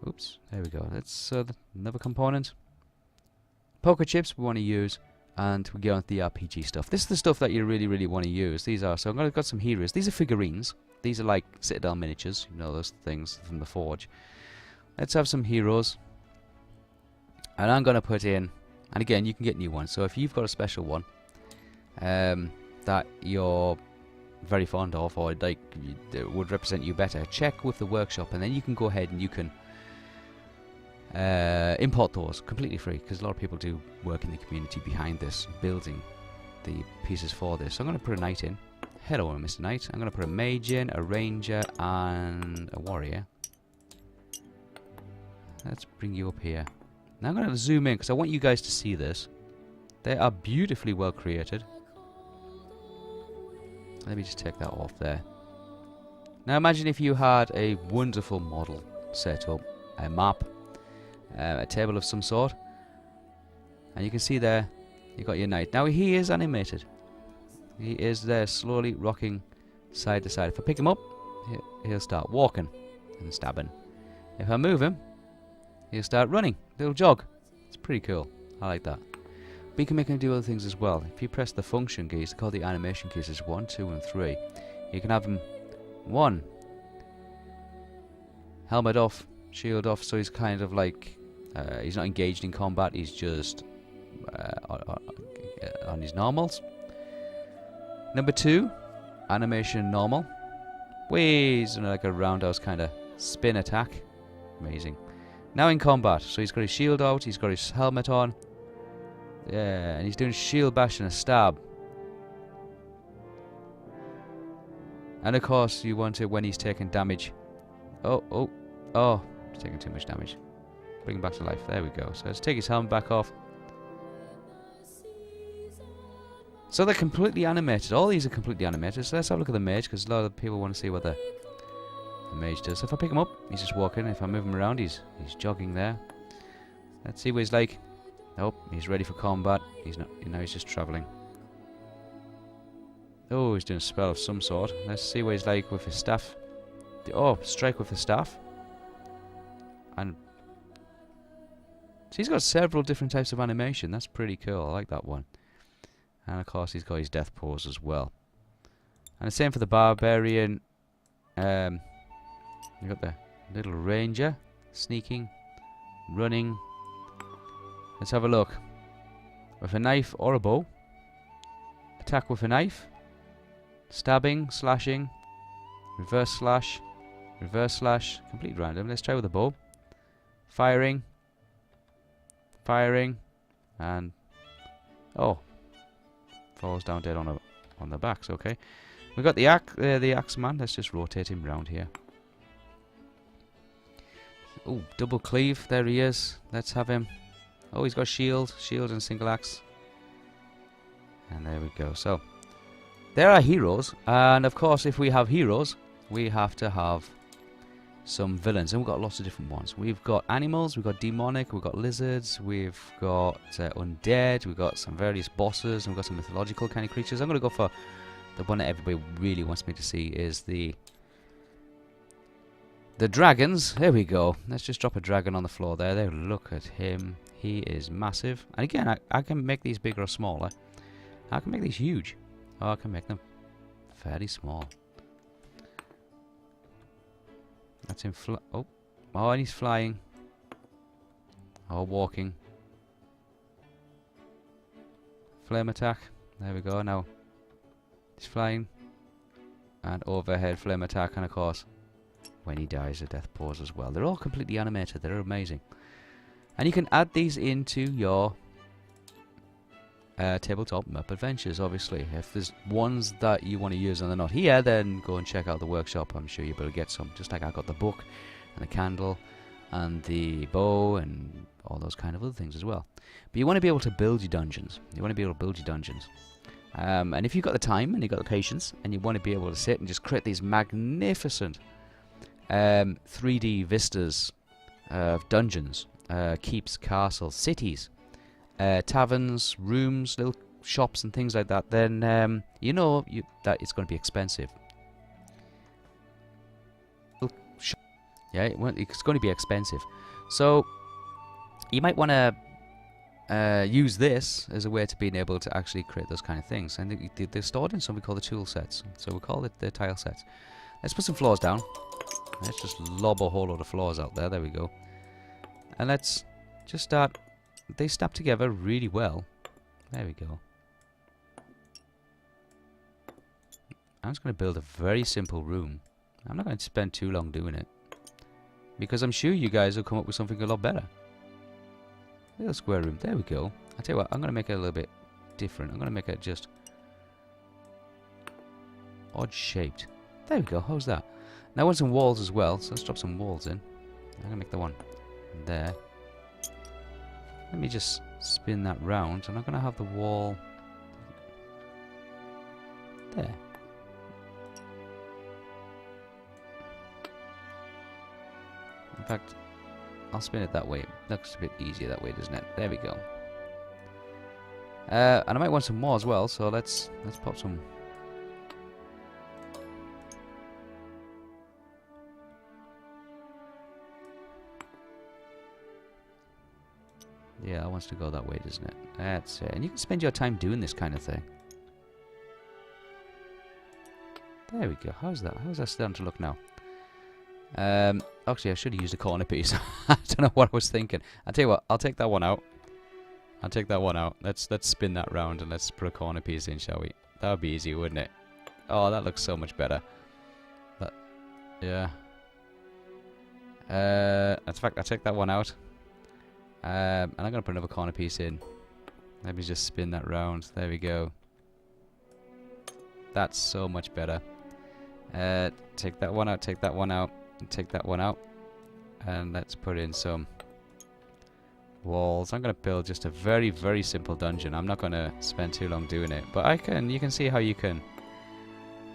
Oops, there we go. That's another component. Poker chips we want to use, and we get on to the RPG stuff. This is the stuff that you really want to use. These are, so I've got some heroes. These are figurines. These are like Citadel miniatures, you know, those things from the Forge. Let's have some heroes. And I'm going to put in, and again, you can get new ones. So if you've got a special one that you're very fond of, or like that would represent you better, check with the workshop, and then you can go ahead and you can import those completely free, because a lot of people do work in the community behind this, building the pieces for this. So I'm going to put a knight in. Hello, Mr. Knight. I'm going to put a mage in, a ranger, and a warrior. Let's bring you up here. Now I'm going to zoom in because I want you guys to see this. They are beautifully well created. Let me just take that off there. Now imagine if you had a wonderful model set up, a map, a table of some sort, and you can see there you got your knight. Now he is animated. He is there slowly rocking side to side. If I pick him up, he'll start walking and stabbing. If I move him, he'll start running. Little jog. It's pretty cool. I like that. But you can make him do other things as well. If you press the function keys, they're called the animation keys. There's 1, 2, and 3. You can have him 1. Helmet off, shield off, so he's kind of like he's not engaged in combat. He's just on his normals. Number 2, animation normal. He's like a roundhouse kind of spin attack. Amazing. Now in combat, so he's got his shield out, he's got his helmet on. Yeah, and he's doing shield bash and a stab. And of course, you want it when he's taking damage. Oh, he's taking too much damage. Bring him back to life. There we go. So let's take his helmet back off. So they're completely animated. All these are completely animated. So let's have a look at the mage, because a lot of people want to see what the mage does. So if I pick him up, he's just walking. If I move him around, he's jogging there. Let's see what he's like. Nope, he's ready for combat. He's not. Now he's just travelling. Oh, he's doing a spell of some sort. Let's see what he's like with his staff. Oh, strike with the staff. And so he's got several different types of animation. That's pretty cool. I like that one. And of course, he's got his death pose as well. And the same for the barbarian. You got the little ranger sneaking, running. Let's have a look. With a knife or a bow. Attack with a knife. Stabbing, slashing, reverse slash, complete random. Let's try with a bow. Firing, and falls down dead on the backs. Okay, we got the axe man. Let's just rotate him round here. Oh, double cleave. There he is. Let's have him. Oh, he's got shield and single axe. And there we go. So there are heroes, and of course, if we have heroes, we have to have some villains, and we've got lots of different ones. We've got animals, we've got demonic, we've got lizards, we've got undead, we've got some various bosses, and we've got some mythological kind of creatures. I'm going to go for the one that everybody really wants me to see is the dragons. There we go. Let's just drop a dragon on the floor there. There, look at him. He is massive. And again, I can make these bigger or smaller. I can make these huge. Or I can make them fairly small. That's him oh, and he's flying. Or walking. Flame attack. There we go. Now he's flying. And overhead flame attack. And of course, when he dies, a death pose as well. They're all completely animated. They're amazing. And you can add these into your tabletop map adventures, obviously. If there's ones that you want to use and they're not here, then go and check out the workshop. I'm sure you'll be able to get some. Just like I got the book and the candle and the bow and all those kind of other things as well. But you want to be able to build your dungeons. And if you've got the time and you've got the patience and you want to be able to sit and just create these magnificent 3D vistas of dungeons, keeps, castles, cities, taverns, rooms, little shops and things like that, then you know that it's going to be expensive. Yeah, it's going to be expensive. So you might want to use this as a way to being able to actually create those kind of things. And they're stored in something called the tool sets. So we'll call it the tile sets. Let's put some floors down. Let's just lob a whole load of floors out there. There we go. And let's just start. They snap together really well. There we go. I'm just going to build a very simple room. I'm not going to spend too long doing it, because I'm sure you guys will come up with something a lot better. Little square room. There we go. I'll tell you what, I'm going to make it a little bit different. I'm going to make it just odd shaped. There we go. How's that? Now I want some walls as well, so let's drop some walls in. I'm going to make the one there. Let me just spin that round, and I'm going to have the wall there. In fact, I'll spin it that way. It looks a bit easier that way, doesn't it? There we go. And I might want some more as well, so let's pop some. Yeah, it wants to go that way, doesn't it? That's it. And you can spend your time doing this kind of thing. There we go. How's that? How's that starting to look now? Actually, I should have used a corner piece. I don't know what I was thinking. I'll tell you what. I'll take that one out. I'll take that one out. Let's spin that round and let's put a corner piece in, shall we? That would be easy, wouldn't it? Oh, that looks so much better. That, yeah. In fact, I'll take that one out. And I'm going to put another corner piece in. Let me just spin that round. There we go. That's so much better. Take that one out, take that one out, and take that one out. And let's put in some walls. I'm going to build just a very, very simple dungeon. I'm not going to spend too long doing it. But you can see how you can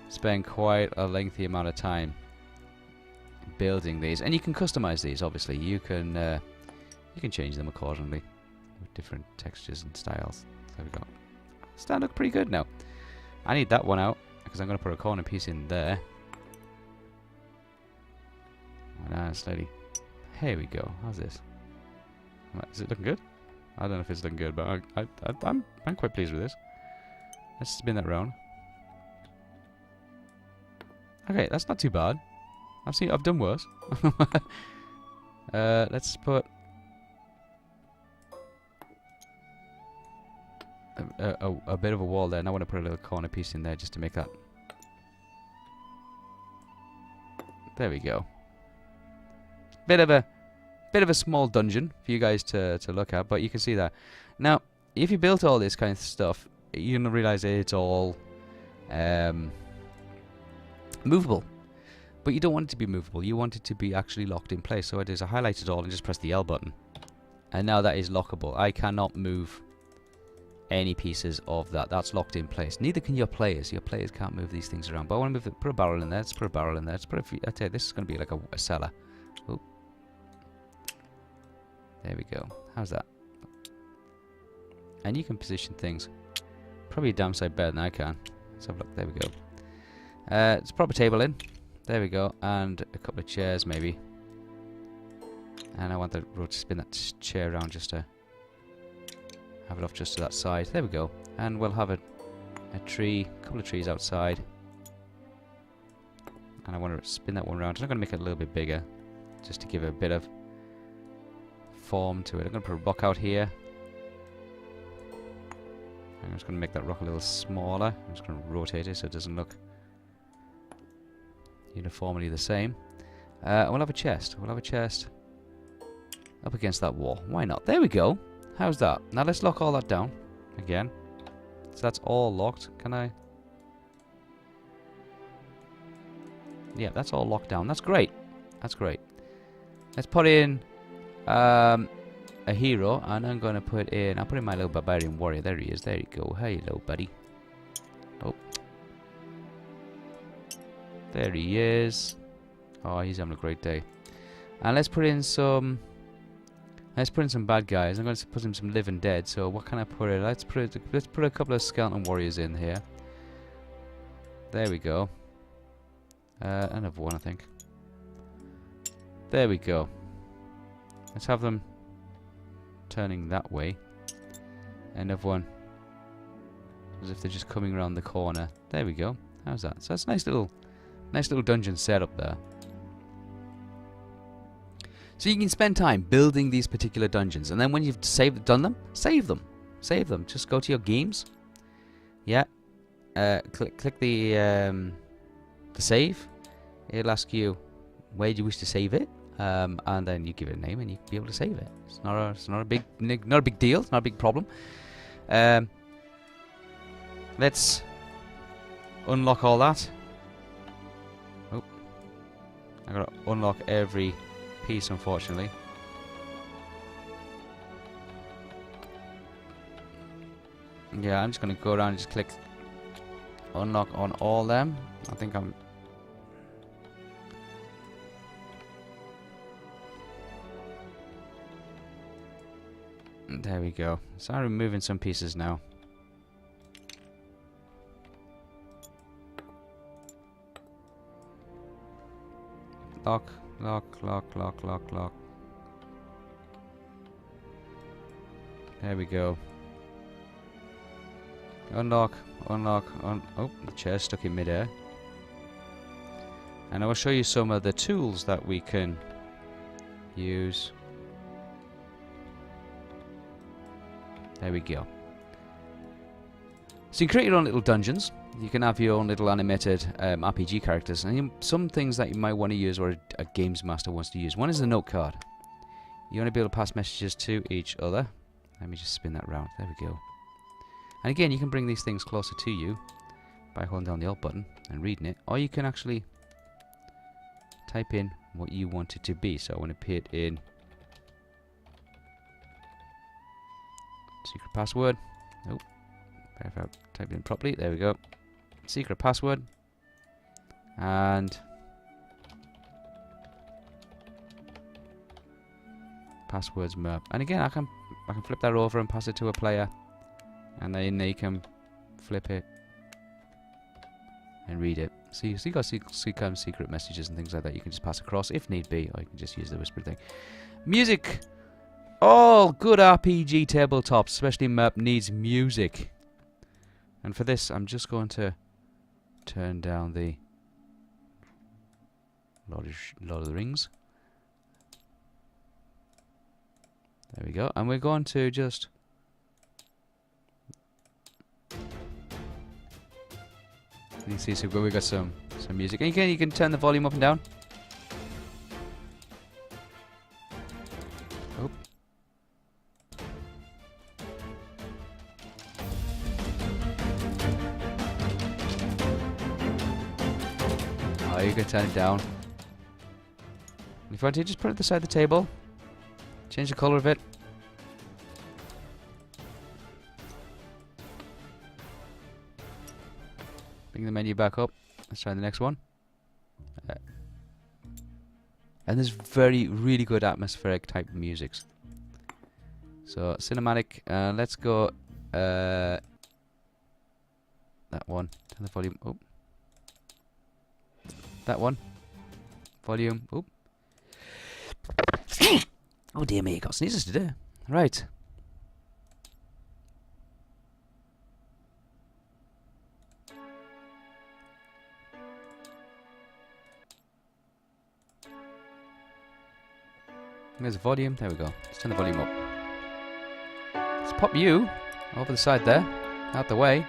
spend quite a lengthy amount of time building these. And you can customize these, obviously. You can change them accordingly with different textures and styles. There we go. Starting to look pretty good now. I need that one out because I'm going to put a corner piece in there. Slowly. Here we go. How's this? Is it looking good? I don't know if it's looking good, but I'm quite pleased with this. Let's spin that round. Okay, that's not too bad. I've done worse. Let's put a bit of a wall there, and I want to put a little corner piece in there just to make that. There we go. Bit of a small dungeon for you guys to look at, but you can see that. Now, if you built all this kind of stuff, you're gonna realize it's all movable. But you don't want it to be movable. You want it to be actually locked in place. So it is. I highlight it all and just press the L button, and now that is lockable. I cannot move any pieces of that. That's locked in place. Neither can your players. Your players can't move these things around. But I want to move it. Put a barrel in there. Let's put a barrel in there. Let's put I tell you, this is going to be like a cellar. Oh. There we go. How's that? And you can position things probably a damn sight better than I can. Let's have a look. There we go. Let's prop a table in. There we go. And a couple of chairs maybe. And I want the road to spin that chair around just to have it off just to that side. There we go. And we'll have a tree, a couple of trees outside. And I want to spin that one around. I'm going to make it a little bit bigger just to give it a bit of form to it. I'm going to put a rock out here. I'm just going to make that rock a little smaller. I'm just going to rotate it so it doesn't look uniformly the same. We'll have a chest. We'll have a chest up against that wall. Why not? There we go. How's that? Now let's lock all that down again. So that's all locked. Can I? Yeah, that's all locked down. That's great. That's great. Let's put in a hero, and I'm going to put in... I'll put in my little barbarian warrior. There he is. There you go. Hello, buddy. Oh. There he is. Oh, he's having a great day. And let's put in some Let's put in some bad guys. I'm going to put in some living dead. So what can I put in? Let's put a couple of skeleton warriors in here. There we go. Another one, I think. There we go. Let's have them turning that way. Another one. As if they're just coming around the corner. There we go. How's that? So that's a nice little dungeon setup there. So you can spend time building these particular dungeons, and then when you've done them, save them. Save them. Just go to your games. Yeah. Click the save. It'll ask you where do you wish to save it, and then you give it a name, and you can be able to save it. It's not a big deal. It's not a big problem. Let's unlock all that. Oh, I gotta unlock every piece, unfortunately. Yeah, I'm just gonna go around and just click unlock on all them. I think I'm. There we go. So I'm removing some pieces now. Lock. There we go. Unlock. Oh, the chair's stuck in midair. And I will show you some of the tools that we can use. There we go. So you can create your own little dungeons. You can have your own little animated RPG characters. And some things that you might want to use, or a games master wants to use. One is the note card. You want to be able to pass messages to each other. Let me just spin that round. There we go. And again, you can bring these things closer to you by holding down the Alt button and reading it. Or you can actually type in what you want it to be. So I want to put in secret password. Nope. If I type it in properly. There we go. Secret password. And passwords merp. And again, I can flip that over and pass it to a player, and then they can flip it and read it. So you got secret messages and things like that you can just pass across if need be, or you can just use the whisper thing. Music. All good RPG tabletops, especially MERP, needs music. And for this, I'm just going to turn down the Lord of the Rings. There we go. And we're going to just you see, so we got some music. And you can turn the volume up and down. Oh. Oh, you can turn it down. If you want to, just put it beside the table. Change the color of it. Bring the menu back up. Let's try the next one. And there's really good atmospheric type musics. So cinematic. Let's go. That one. Turn the volume. Oh. That one. Volume. Oh. Oh dear me, got sneezes today. Right. There's the volume. There we go. Let's turn the volume up. Let's pop you over the side there, out the way.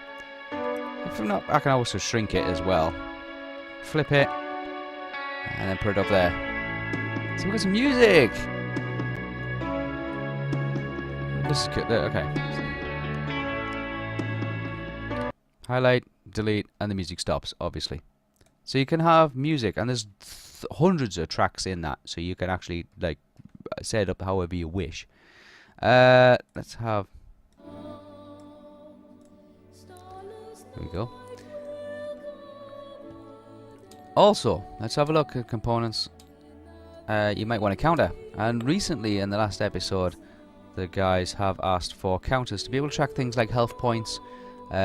If I'm not, I can also shrink it as well. Flip it, and then put it up there. So we've got some music. This is good. Okay. Highlight, delete, and the music stops, obviously. So you can have music, and there's hundreds of tracks in that, so you can actually like set it up however you wish. Let's have. There we go. Also, let's have a look at components. you might want a counter. And recently, in the last episode, the guys have asked for counters to be able to track things like health points,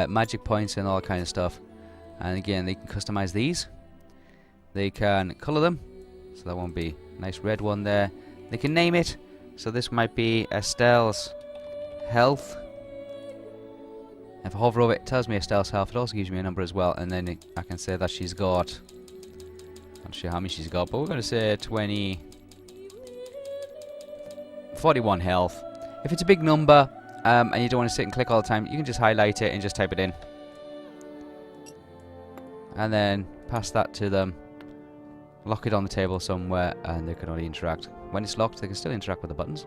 magic points, and all that kind of stuff. And again, they can customize these. They can color them, so that won't be a nice red one there. They can name it, so this might be Estelle's health. If I hover over it, it tells me Estelle's health. It also gives me a number as well, and then I can say that she's got, not sure how many she's got, but we're going to say 41 health. If it's a big number and you don't want to sit and click all the time, you can just highlight it and just type it in, and then pass that to them. Lock it on the table somewhere, and they can only interact. When it's locked, they can still interact with the buttons.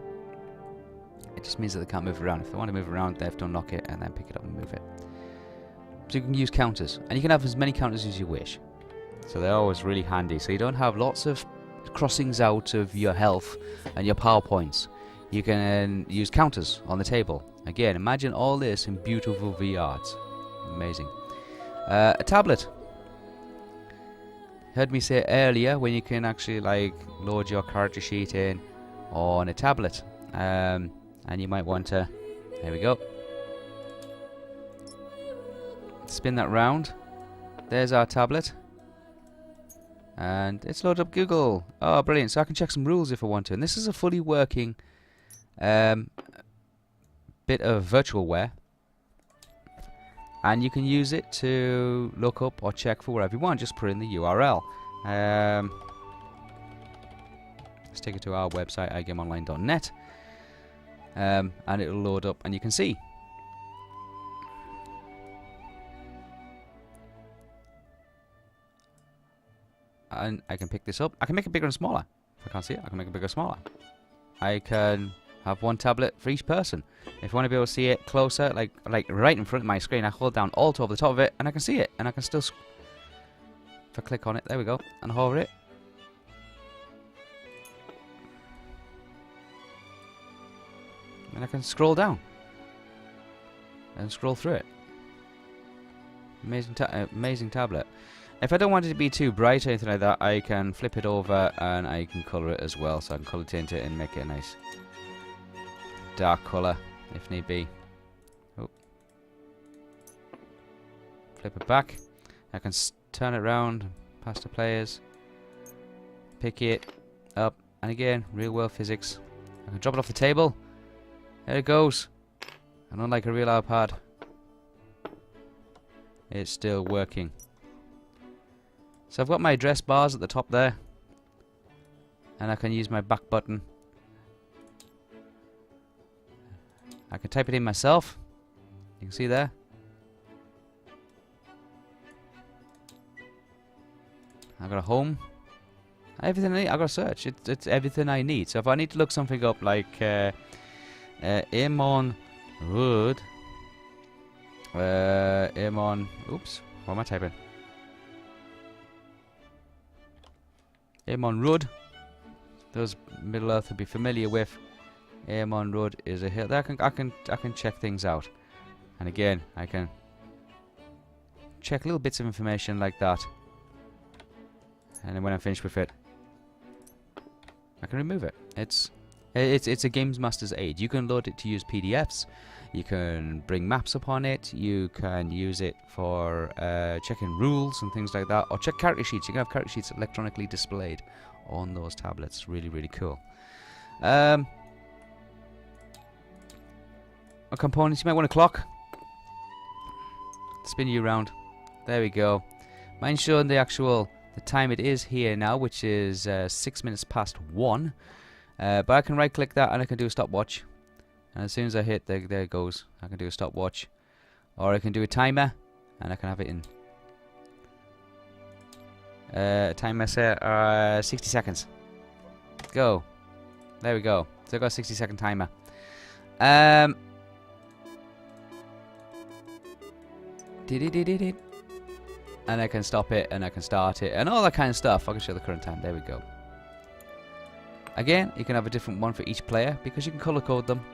It just means that they can't move around. If they want to move around, they have to unlock it and then pick it up and move it. So you can use counters, and you can have as many counters as you wish. So they're always really handy. So you don't have lots of crossings out of your health and your power points. You can use counters on the table. Again, imagine all this in beautiful VR. It's amazing. A tablet. Heard me say earlier when you can actually like load your character sheet in on a tablet. And you might want to, there we go, spin that round. There's our tablet, and it's loaded up Google. Oh, brilliant. So I can check some rules if I want to, and this is a fully working bit of virtualware, and you can use it to look up or check for whatever you want. Just put in the URL. Let's take it to our website, igameonline.net. And it'll load up, and you can see. And I can pick this up. I can make it bigger and smaller. If I can't see it, I can make it bigger or smaller. I can have one tablet for each person. If I want to be able to see it closer, like right in front of my screen, I hold down Alt over the top of it, and I can see it. And I can still, if I click on it, there we go, and hover it, and I can scroll down and scroll through it. Amazing tablet. If I don't want it to be too bright or anything like that, I can flip it over and I can colour it as well. So I can colour tint it and make it a nice dark colour if need be. Oh. Flip it back. I can turn it around, pass to players, pick it up, and again, real world physics. I can drop it off the table. There it goes. And unlike a real iPad, it's still working. So I've got my address bars at the top there, and I can use my back button. I can type it in myself. You can see there. I've got a home. Everything I need. I've got a search. It's everything I need. So if I need to look something up like Amon Wood. Amon. Oops. What am I typing? Amon Road. Those Middle Earth will be familiar with. Amon Road is a hill. I can check things out. And again, I can check little bits of information like that. And then when I'm finished with it, I can remove it. It's a Games Master's aid. You can load it to use PDFs. You can bring maps upon it. You can use it for checking rules and things like that. Or check character sheets. You can have character sheets electronically displayed on those tablets. Really, really cool. Components. You might want a clock. Spin you around. There we go. Mine's showing the time it is here now, which is 6 minutes past 1. But I can right click that and I can do a stopwatch. And as soon as I hit, there it goes. I can do a stopwatch. Or I can do a timer, and I can have it in. Timer set 60 seconds. Go. There we go. So I've got a 60-second timer. And I can stop it, and I can start it, and all that kind of stuff. I can show the current time. There we go. Again, you can have a different one for each player because you can color code them.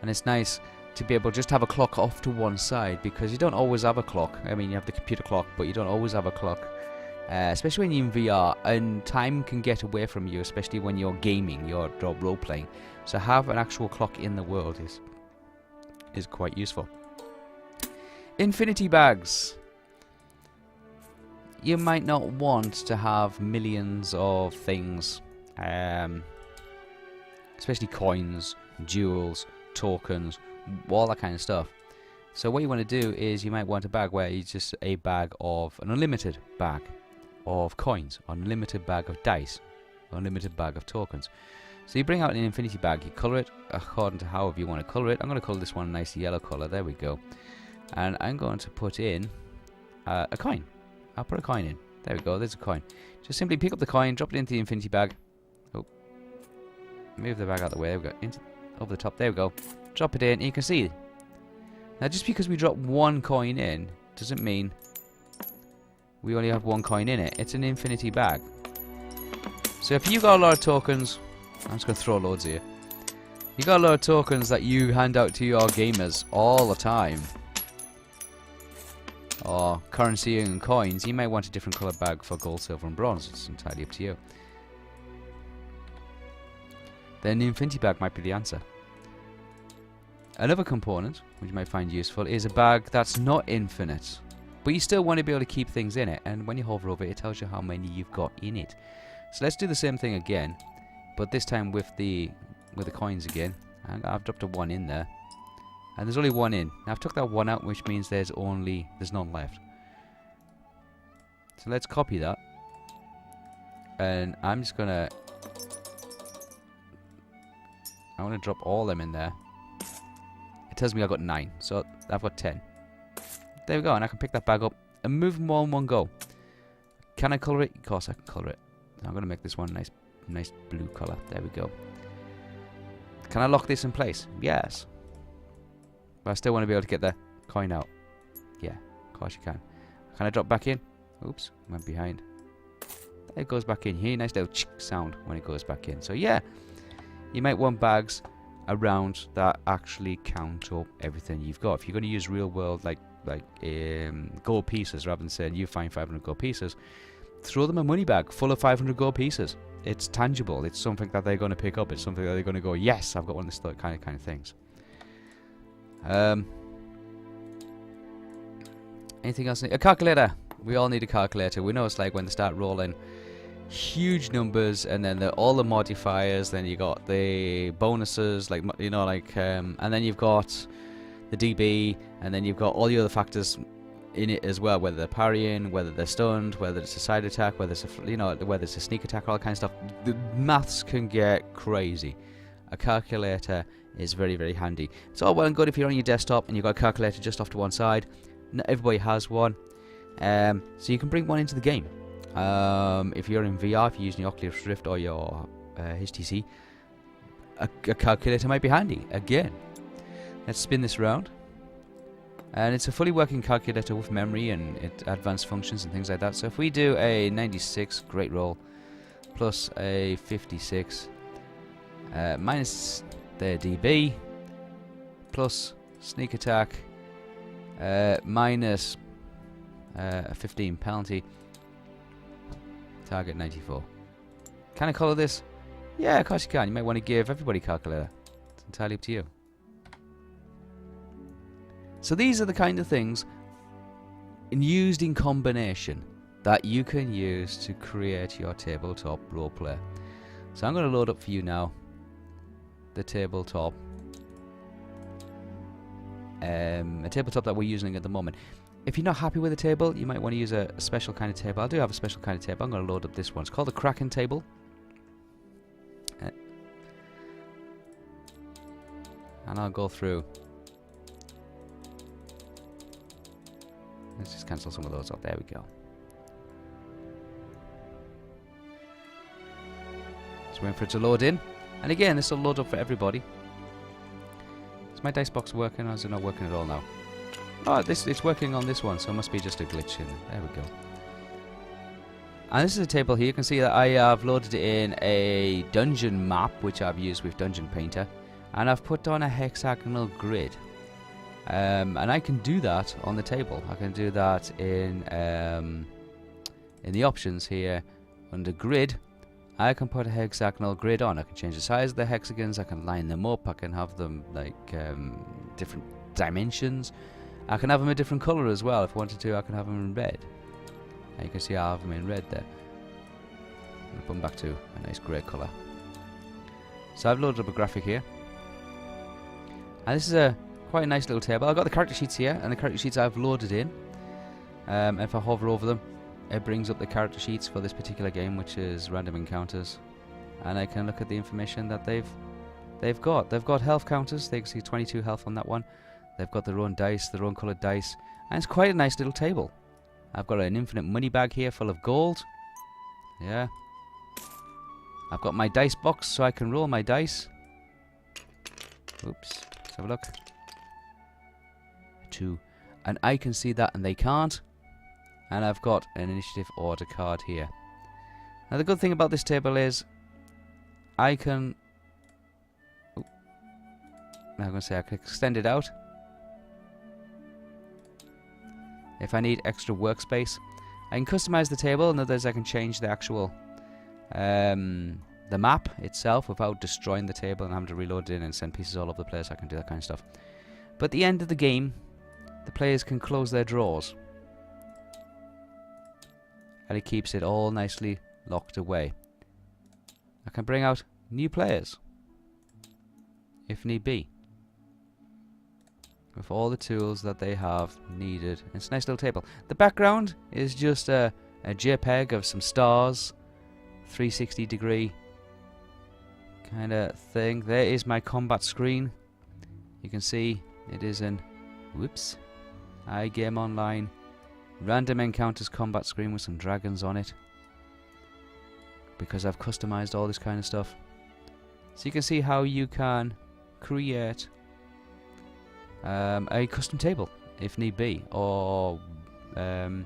And it's nice to be able to just have a clock off to one side because you don't always have a clock. I mean, you have the computer clock, but you don't always have a clock. especially when you're in VR, and time can get away from you, especially when you're gaming, you're role playing. So have an actual clock in the world is quite useful. Infinity bags. You might not want to have millions of things, especially coins, jewels, tokens, all that kind of stuff. So what you want to do is you might want a bag where it's just a bag of an unlimited bag of coins, unlimited bag of dice, unlimited bag of tokens. So you bring out an infinity bag, you colour it according to however you want to colour it. I'm going to colour this one a nice yellow colour, there we go. And I'm going to put in a coin. I'll put a coin in. There we go, there's a coin. Just simply pick up the coin, drop it into the infinity bag. Oh, move the bag out of the way, there we go. Over the top, there we go. Drop it in, and you can see. Now just because we drop one coin in, doesn't mean we only have one coin in it. It's an infinity bag. So if you got a lot of tokens, I'm just going to throw loads here. You got a lot of tokens that you hand out to your gamers all the time, or currency and coins, you may want a different colour bag for gold, silver and bronze. It's entirely up to you. Then the infinity bag might be the answer. Another component, which you might find useful, is a bag that's not infinite, but you still want to be able to keep things in it, and when you hover over it, it tells you how many you've got in it. So let's do the same thing again, but this time with the coins again. And I've dropped a 1 in there. And there's only 1 in. Now I've took that 1 out, which means there's none left. So let's copy that. And I'm just gonna drop all them in there. It tells me I've got 9, so I've got 10. There we go, and I can pick that bag up and move them all in one go. Can I colour it? Of course I can colour it. I'm gonna make this one nice blue colour. There we go. Can I lock this in place? Yes. But I still want to be able to get the coin out. Yeah, of course you can. Can I drop back in? Oops, went behind. There it goes back in. Here, nice little chick sound when it goes back in. So yeah, you might want bags around that actually count up everything you've got. If you're going to use real world like gold pieces, rather than saying you find 500 gold pieces, throw them a money bag full of 500 gold pieces. It's tangible. It's something that they're going to pick up. It's something that they're going to go, yes, I've got one of these kind of things. Anything else? A calculator. We all need a calculator. We know it's like when they start rolling huge numbers, and then all the modifiers. Then you got the bonuses, like and then you've got the DB, and then you've got all the other factors in it as well. Whether they're parrying, whether they're stunned, whether it's a side attack, whether it's whether it's a sneak attack, all that kind of stuff. The maths can get crazy. A calculator is very, very handy. It's all well and good if you're on your desktop and you've got a calculator just off to one side. Not everybody has one, so you can bring one into the game. If you're in VR, if you're using your Oculus Rift or your HTC, a calculator might be handy. Again, let's spin this around, and it's a fully working calculator with memory and advanced functions and things like that. So if we do a 96, great roll, plus a 56, minus the DB, plus sneak attack, minus a 15 penalty, target 94. Can I colour this? Yeah, of course you can. You might want to give everybody a calculator. It's entirely up to you. So these are the kind of things used in combination that you can use to create your tabletop roleplay. So I'm going to load up for you now the tabletop, a tabletop that we're using at the moment. If you're not happy with the table, you might want to use a special kind of table. I do have a special kind of table. I'm going to load up this one. It's called the Kraken table. And I'll go through. Let's just cancel some of those out. There we go. Just waiting for it to load in. And again, this will load up for everybody. Is my dice box working, or is it not working at all now? Oh, it's working on this one, so it must be just a glitch in. There we go. And this is a table here. You can see that I have loaded in a dungeon map, which I've used with Dungeon Painter, and I've put on a hexagonal grid. And I can do that on the table. I can do that in in the options here, under grid, I can put a hexagonal grid on. I can change the size of the hexagons, I can line them up, I can have them like different dimensions. I can have them a different colour as well. If I wanted to, I can have them in red. And you can see I have them in red there. I'll put them back to a nice grey colour. So I've loaded up a graphic here. And this is a quite a nice little table. I've got the character sheets here, and the character sheets I've loaded in. And if I hover over them, it brings up the character sheets for this particular game, which is Random Encounters. And I can look at the information that they've got. They've got health counters. They can see 22 health on that one. They've got their own dice, their own coloured dice. And it's quite a nice little table. I've got an infinite money bag here full of gold. Yeah. I've got my dice box so I can roll my dice. Oops. Let's have a look. 2. And I can see that and they can't. And I've got an initiative order card here. Now the good thing about this table is I can... Oh, I'm going to say I can extend it out. If I need extra workspace. I can customize the table. In other words, I can change the actual... the map itself without destroying the table and having to reload it in and send pieces all over the place. I can do that kind of stuff. But at the end of the game, the players can close their drawers. And it keeps it all nicely locked away. I can bring out new players, if need be, with all the tools that they have needed. It's a nice little table. The background is just a JPEG of some stars, 360 degree kind of thing. There is my combat screen. You can see it is in, whoops, iGame Online Random Encounters combat screen with some dragons on it, because I've customized all this kind of stuff. So you can see how you can create a custom table if need be, or if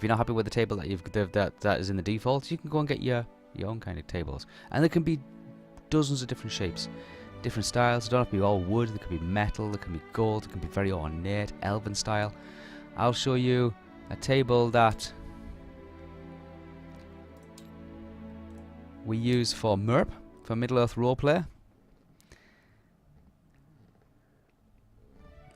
you're not happy with the table that is in the default, you can go and get your own kind of tables. And there can be dozens of different shapes, different styles. It don't have to be all wood. There can be metal, there can be gold, it can be very ornate, elven style. I'll show you a table that we use for MERP, for Middle-earth Roleplay.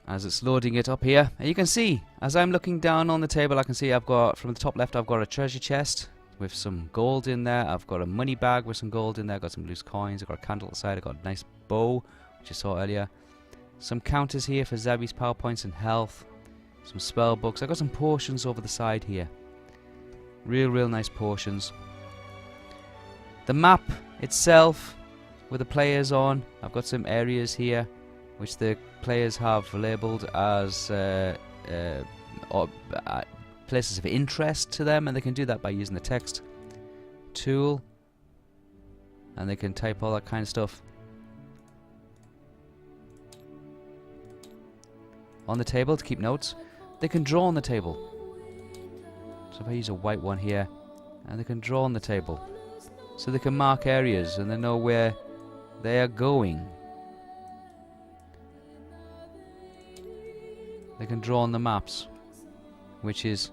As it's loading it up here, and you can see, as I'm looking down on the table, I can see I've got, from the top left, I've got a treasure chest with some gold in there. I've got a money bag with some gold in there. I've got some loose coins. I've got a candle at the side. I've got a nice bow, which you saw earlier. Some counters here for Zabi's power points and health. Some spell books. I've got some potions over the side here. Real nice potions. The map itself, with the players on, I've got some areas here which the players have labelled as places of interest to them, and they can do that by using the text tool, and they can type all that kind of stuff on the table to keep notes. They can draw on the table. So if I use a white one here, and they can draw on the table, so they can mark areas and they know where they are going. They can draw on the maps, which is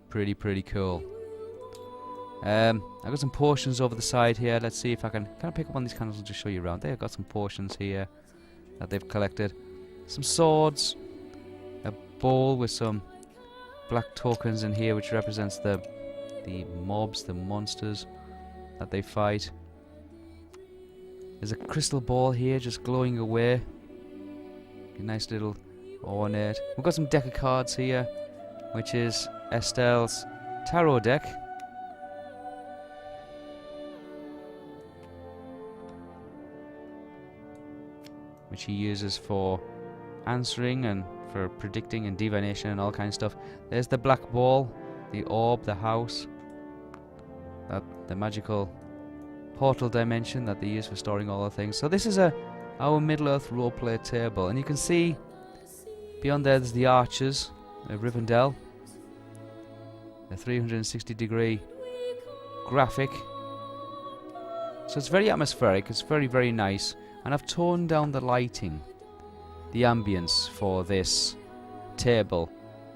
pretty cool. I've got some potions over the side here. Let's see if I can I pick up on these candles and just show you around. There, I've got some potions here that they've collected. Some swords, a bowl with some black tokens in here, which represents the mobs, the monsters that they fight. There's a crystal ball here just glowing away. A nice little ornate. We've got some deck of cards here, which is Estelle's tarot deck. Which he uses for answering and for predicting and divination and all kinds of stuff. There's the black ball, the orb, the house, the magical portal dimension that they use for storing all the things. So this is our Middle-earth roleplay table, and you can see beyond there's the archers of Rivendell, the 360 degree graphic. So it's very atmospheric, it's very nice, and I've toned down the lighting, the ambience for this table,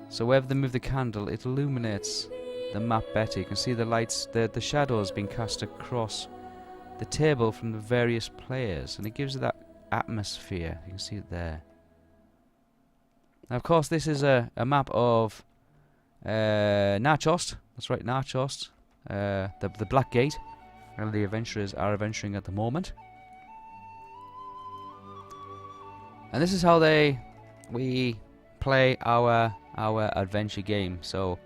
so wherever they move the candle it illuminates the map better. You can see the lights, the shadows being cast across the table from the various players, and it gives it that atmosphere. You can see it there. Now, of course, this is a map of Narchost. That's right, Narchost. The Black Gate, where the adventurers are adventuring at the moment. And this is how we play our adventure game. So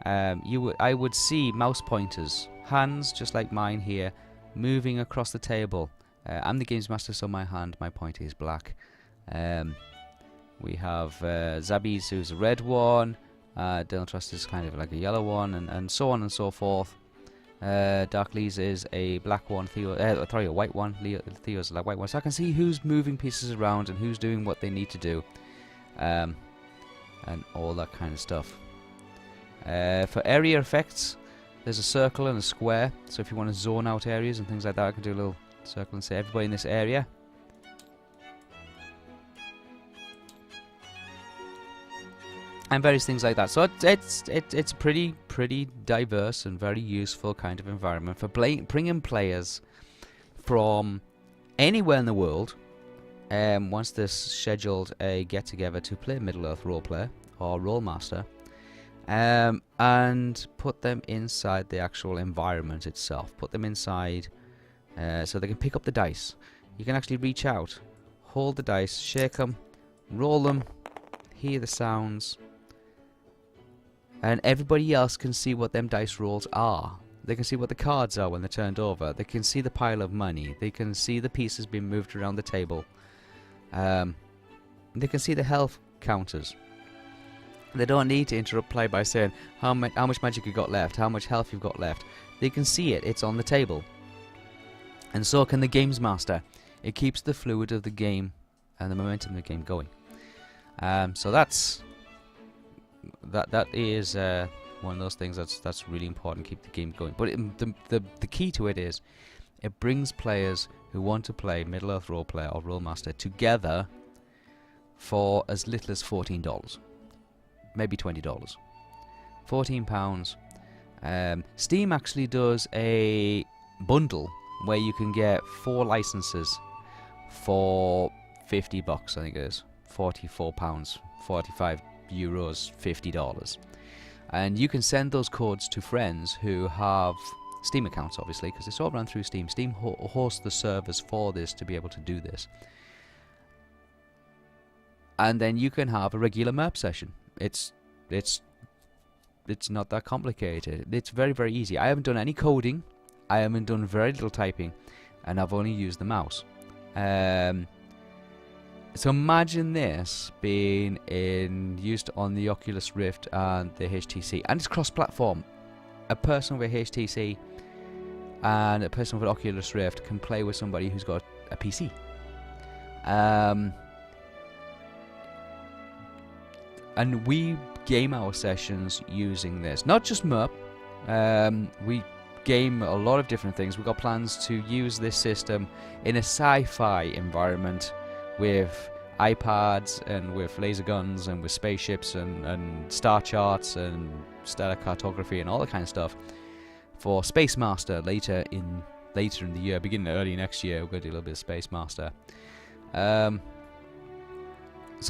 I would see mouse pointers, hands just like mine here, moving across the table. I'm the games master, so my pointer is black. We have Zabby's, who's a red one. Dylan Trust is kind of like a yellow one, and so on and so forth. Darkleys is a black one, Theo, sorry, a white one. Theo's a white one. So I can see who's moving pieces around and who's doing what they need to do, and all that kind of stuff. For area effects, there's a circle and a square. So if you want to zone out areas and things like that, I can do a little circle and say everybody in this area. And various things like that. So it's pretty diverse and very useful kind of environment for bringing players from anywhere in the world. Once they're scheduled a get together to play Middle Earth roleplay or Rolemaster, and put them inside the actual environment itself. Put them inside so they can pick up the dice. You can actually reach out, hold the dice, shake them, roll them, hear the sounds. And everybody else can see what them dice rolls are. They can see what the cards are when they're turned over. They can see the pile of money. They can see the pieces being moved around the table. They can see the health counters. They don't need to interrupt play by saying how much magic you've got left, how much health you've got left. They can see it. It's on the table. And so can the games master. It keeps the fluid of the game and the momentum of the game going. So that is one of those things that's really important. Keep the game going. But the key to it is it brings players who want to play Middle Earth roleplay or Rolemaster together for as little as $14, maybe $20, £14. Steam actually does a bundle where you can get 4 licenses for $50. I think it is £44, 45 euros, $50, and you can send those codes to friends who have Steam accounts, obviously, because it's all run through Steam. Steam hosts the servers for this to be able to do this, and then you can have a regular MERP session. It's not that complicated. It's very, very easy. I haven't done any coding. I haven't done very little typing, and I've only used the mouse. So imagine this being used on the Oculus Rift and the HTC, and it's cross-platform. A person with a HTC and a person with an Oculus Rift can play with somebody who's got a PC. And we game our sessions using this. Not just MERP. We game a lot of different things. We've got plans to use this system in a sci-fi environment with iPads and with laser guns and with spaceships and star charts and stellar cartography and all that kind of stuff for Space Master later in the year, beginning early next year. We're going to do a little bit of Space Master. So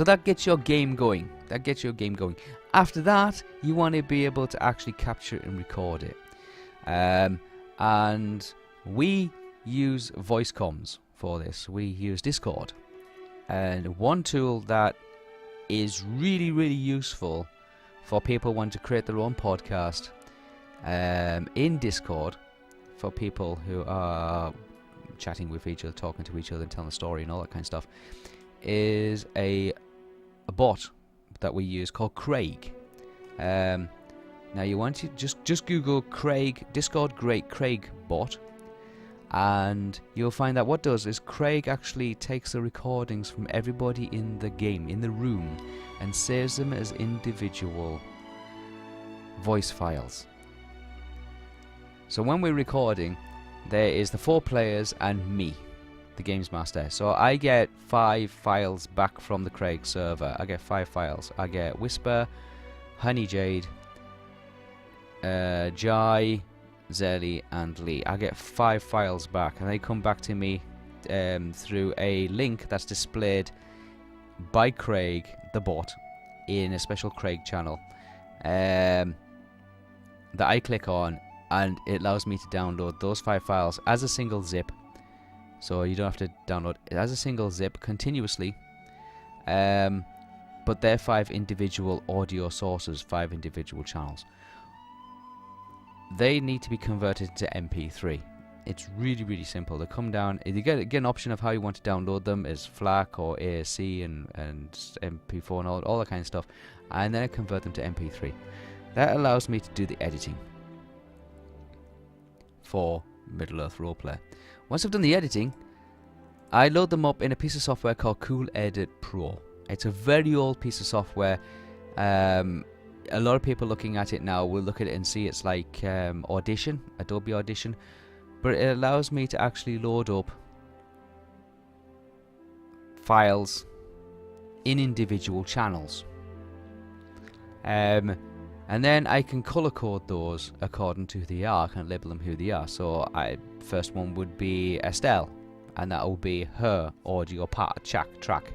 that gets your game going. After that, you want to be able to actually capture it and record it. And we use voice comms for this. We use Discord. And one tool that is really, really useful for people wanting to create their own podcast in Discord, for people who are chatting with each other, talking to each other and telling a story and all that kind of stuff, is a bot that we use called Craig. Now you want to just Google Craig, Discord Craig bot, and you'll find that what does is Craig actually takes the recordings from everybody in the game, in the room, and saves them as individual voice files. So when we're recording, there is the 4 players and me, the games master. So I get 5 files back from the Craig server. I get 5 files. I get Wispa, Honey Jade, Jai, Zelly, and Lee. I get 5 files back, and they come back to me through a link that's displayed by Craig, the bot, in a special Craig channel that I click on, and it allows me to download those 5 files as a single zip. So you don't have to download it as a single zip continuously. But they're 5 individual audio sources, 5 individual channels. They need to be converted to MP3. It's really, really simple. They come down. You get an option of how you want to download them, is FLAC or AAC and MP4 and all that kind of stuff, and then I convert them to MP3. That allows me to do the editing for Middle-earth Roleplay. Once I've done the editing, I load them up in a piece of software called Cool Edit Pro. It's a very old piece of software. A lot of people looking at it now will look at it and see it's like Audition, Adobe Audition, but it allows me to actually load up files in individual channels. And then I can color code those according to who they are. I can label them who they are. So first one would be Estelle, and that will be her audio track.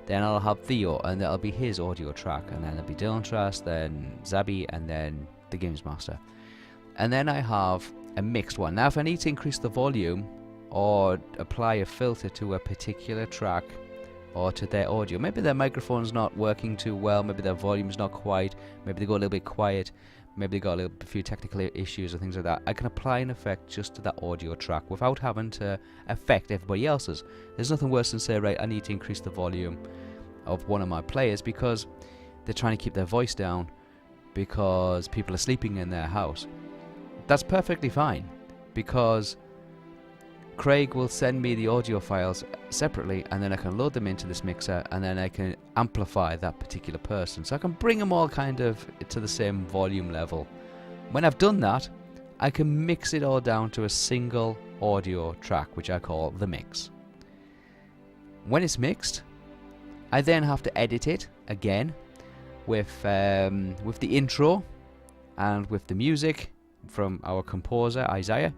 Then I'll have Theo, and that'll be his audio track. And then there'll be Dylan Trust, then Zabi, and then the Games Master. And then I have a mixed one. Now if I need to increase the volume or apply a filter to a particular track or to their audio, maybe their microphone's not working too well, maybe their volume's not quite, maybe they go a little bit quiet, maybe they got a few technical issues or things like that, I can apply an effect just to that audio track without having to affect everybody else's. There's nothing worse than say, right, I need to increase the volume of one of my players because they're trying to keep their voice down because people are sleeping in their house. That's perfectly fine, because Craig will send me the audio files separately, and then I can load them into this mixer, and then I can amplify that particular person. So I can bring them all kind of to the same volume level. When I've done that, I can mix it all down to a single audio track, which I call the mix. When it's mixed, I then have to edit it again with the intro and with the music from our composer Isaiah,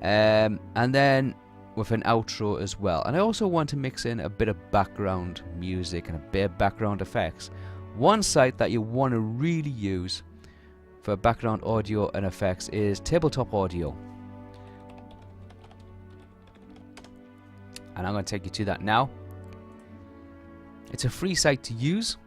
and then with an outro as well. And I also want to mix in a bit of background music and a bit of background effects. One site that you want to really use for background audio and effects is Tabletop Audio, and I'm going to take you to that now. It's a free site to use,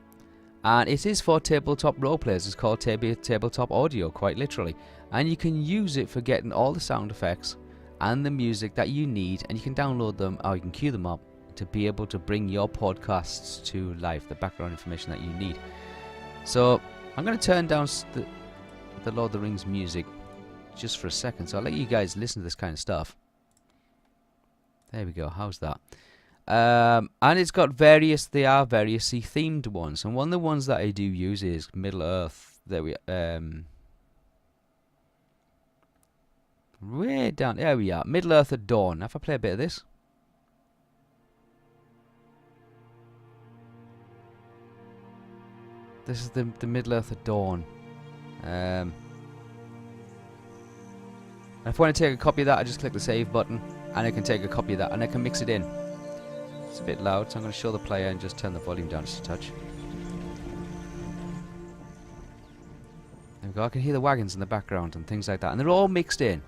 and it is for tabletop roleplayers. It's called Tabletop Audio, quite literally, and you can use it for getting all the sound effects and the music that you need, and you can download them or you can queue them up to be able to bring your podcasts to life, the background information that you need. So I'm going to turn down the Lord of the Rings music just for a second, so I'll let you guys listen to this kind of stuff. There we go. How's that? And it's got various variously themed ones, and one of the ones that I do use is Middle Earth. Way down, there we are, Middle Earth at Dawn. If I play a bit of this. This is the Middle Earth at Dawn. And if I want to take a copy of that, I just click the save button, and I can take a copy of that, and I can mix it in. It's a bit loud, so I'm going to show the player and just turn the volume down just a touch. There we go. I can hear the wagons in the background and things like that, and they're all mixed in.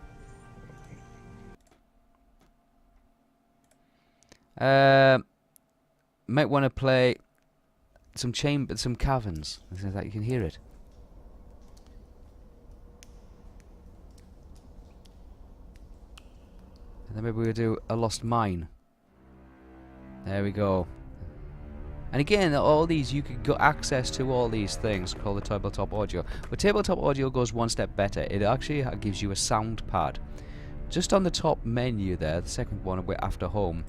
Might want to play some caverns, and things like that. You can hear it. And then maybe we'll do a lost mine. There we go. And again, all these, you could get access to all these things called the Tabletop Audio. But Tabletop Audio goes one step better. It actually gives you a sound pad. Just on the top menu there, the second one after home,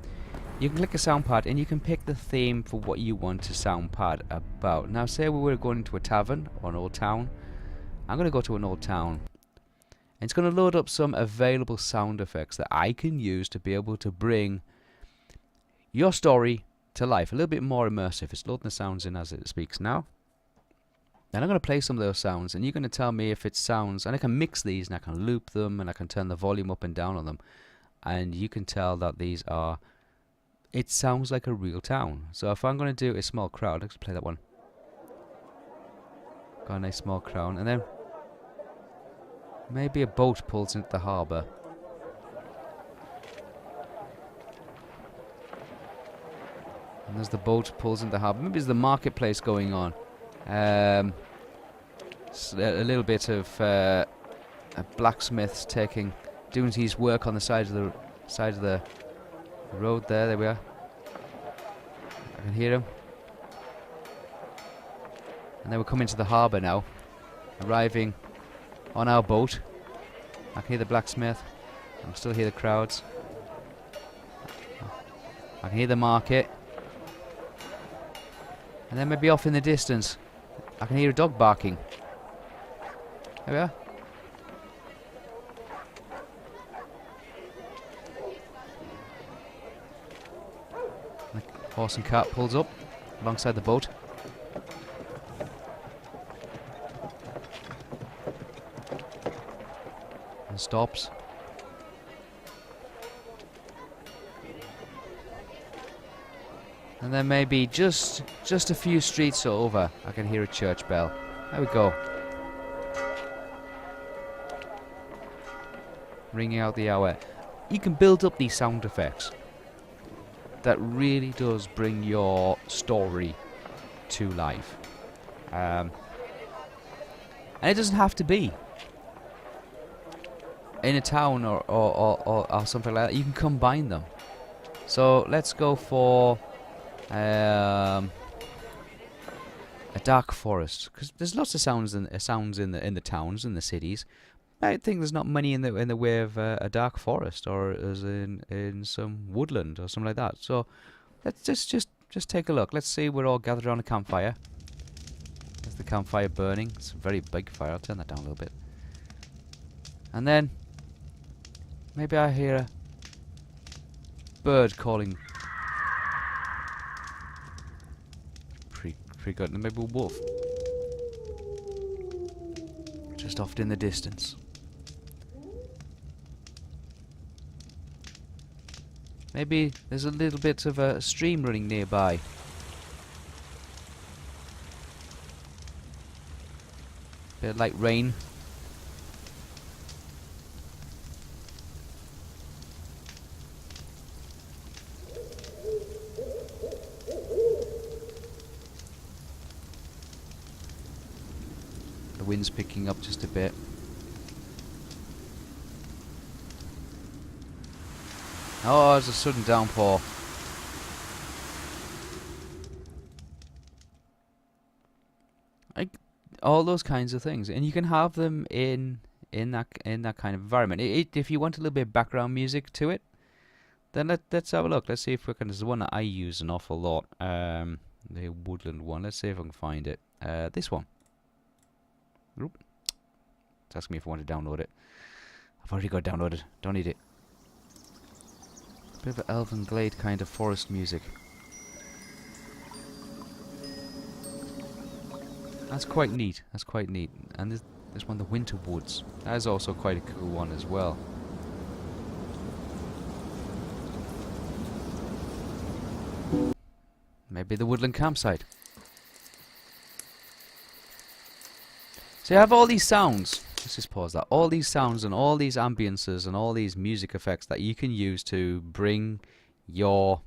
you can click a sound pad and you can pick the theme for what you want to sound pad about. Now say we were going into a tavern or an old town. I'm going to go to an old town. And it's going to load up some available sound effects that I can use to be able to bring your story to life, a little bit more immersive. It's loading the sounds in as it speaks now. And I'm going to play some of those sounds, and you're going to tell me if it sounds, and I can mix these, and I can loop them, and I can turn the volume up and down on them, and you can tell that these are, it sounds like a real town. So if I'm going to do a small crowd, let's play that one. Got a nice small crowd, and then maybe a boat pulls into the harbour. And as the boat pulls into the harbour, maybe there's the marketplace going on. A little bit of a blacksmith's doing his work on the side of the road there. There we are. I can hear him. And then we're coming to the harbour now, arriving on our boat. I can hear the blacksmith. I can still hear the crowds. I can hear the market. And then maybe off in the distance, I can hear a dog barking. There we are. The horse and cart pulls up alongside the boat. And stops. And then maybe just a few streets over, I can hear a church bell. There we go. Ringing out the hour. You can build up these sound effects. That really does bring your story to life. And it doesn't have to be in a town or something like that. You can combine them. So let's go for a dark forest, because there's lots of sounds in the towns and the cities. I think there's not many in the way of a dark forest, or as in some woodland or something like that. So let's just take a look. Let's see, we're all gathered around a campfire. There's the campfire burning. It's a very big fire. I'll turn that down a little bit. And then maybe I hear a bird calling. Pretty good. And maybe a wolf just off in the distance. Maybe there's a little bit of a stream running nearby. Bit like rain. The wind's picking up just a bit. Oh, there's a sudden downpour. All those kinds of things, and you can have them in that kind of environment. If you want a little bit of background music to it, then let's have a look. Let's see if we can. There's one that I use an awful lot. The woodland one. Let's see if I can find it. This one. Oop. It's asking me if I want to download it. I've already got it downloaded. Don't need it. Bit of an elven glade kind of forest music. That's quite neat. That's quite neat. And there's one, the Winter Woods. That is also quite a cool one as well. Maybe the woodland campsite. So you have all these sounds. Let's just pause that. All these sounds and all these ambiences and all these music effects that you can use to bring your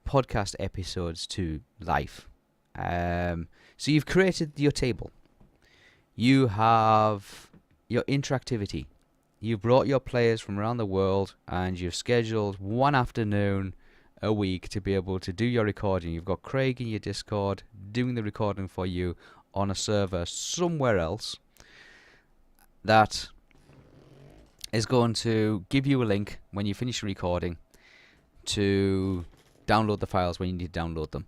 podcast episodes to life. So you've created your table. You have your interactivity. You've brought your players from around the world, and you've scheduled one afternoon a week to be able to do your recording. You've got Craig in your Discord doing the recording for you on a server somewhere else that is going to give you a link when you finish recording to download the files when you need to download them.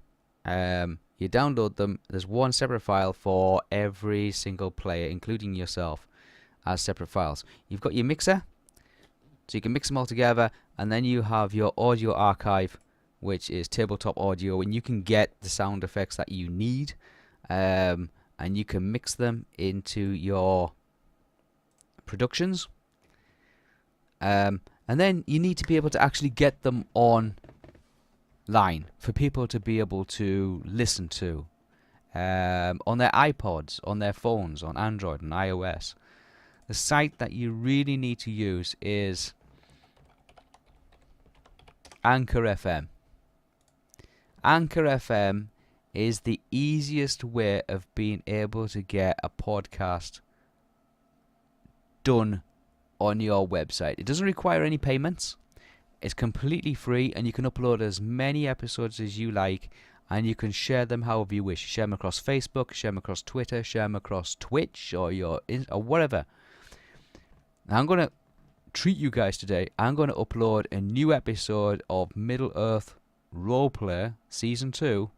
You download them. There's one separate file for every single player, including yourself, as separate files. You've got your mixer, so you can mix them all together, and then you have your audio archive, which is tabletop audio, and you can get the sound effects that you need. And and you can mix them into your productions. And then you need to be able to actually get them online for people to be able to listen to on their iPods, on their phones, on Android and iOS. The site that you really need to use is Anchor FM. Anchor FM is the easiest way of being able to get a podcast done on your website. It doesn't require any payments. It's completely free, and you can upload as many episodes as you like, and you can share them however you wish. Share them across Facebook, share them across Twitter, share them across Twitch or or whatever. Now, I'm going to treat you guys today. I'm going to upload a new episode of Middle-earth Roleplay Season 2.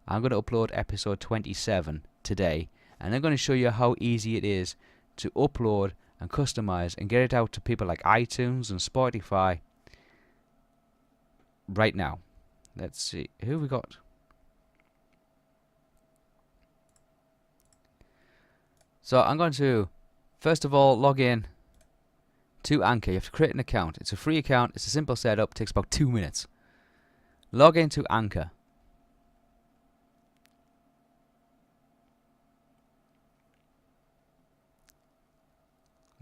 I'm going to upload episode 27 today, and I'm going to show you how easy it is to upload and customize and get it out to people like iTunes and Spotify right now. Let's see, who we got? So I'm going to first of all log in to Anchor. You have to create an account. It's a free account. It's a simple setup. It takes about 2 minutes. Log into Anchor.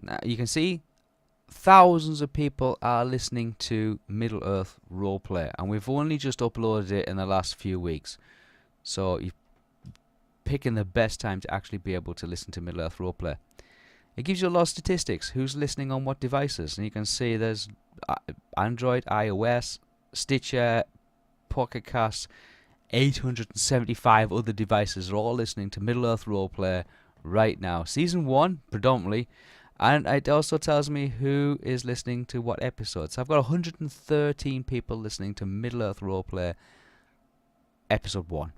Now you can see thousands of people are listening to Middle-earth Roleplay, and we've only just uploaded it in the last few weeks. So you're picking the best time to actually be able to listen to Middle-earth Roleplay. It gives you a lot of statistics, who's listening on what devices, and you can see there's Android, iOS, Stitcher, Pocket Cast, 875 other devices are all listening to Middle-earth Roleplay right now. Season 1, predominantly. And it also tells me who is listening to what episodes. So I've got 113 people listening to Middle-earth Roleplay Episode 1.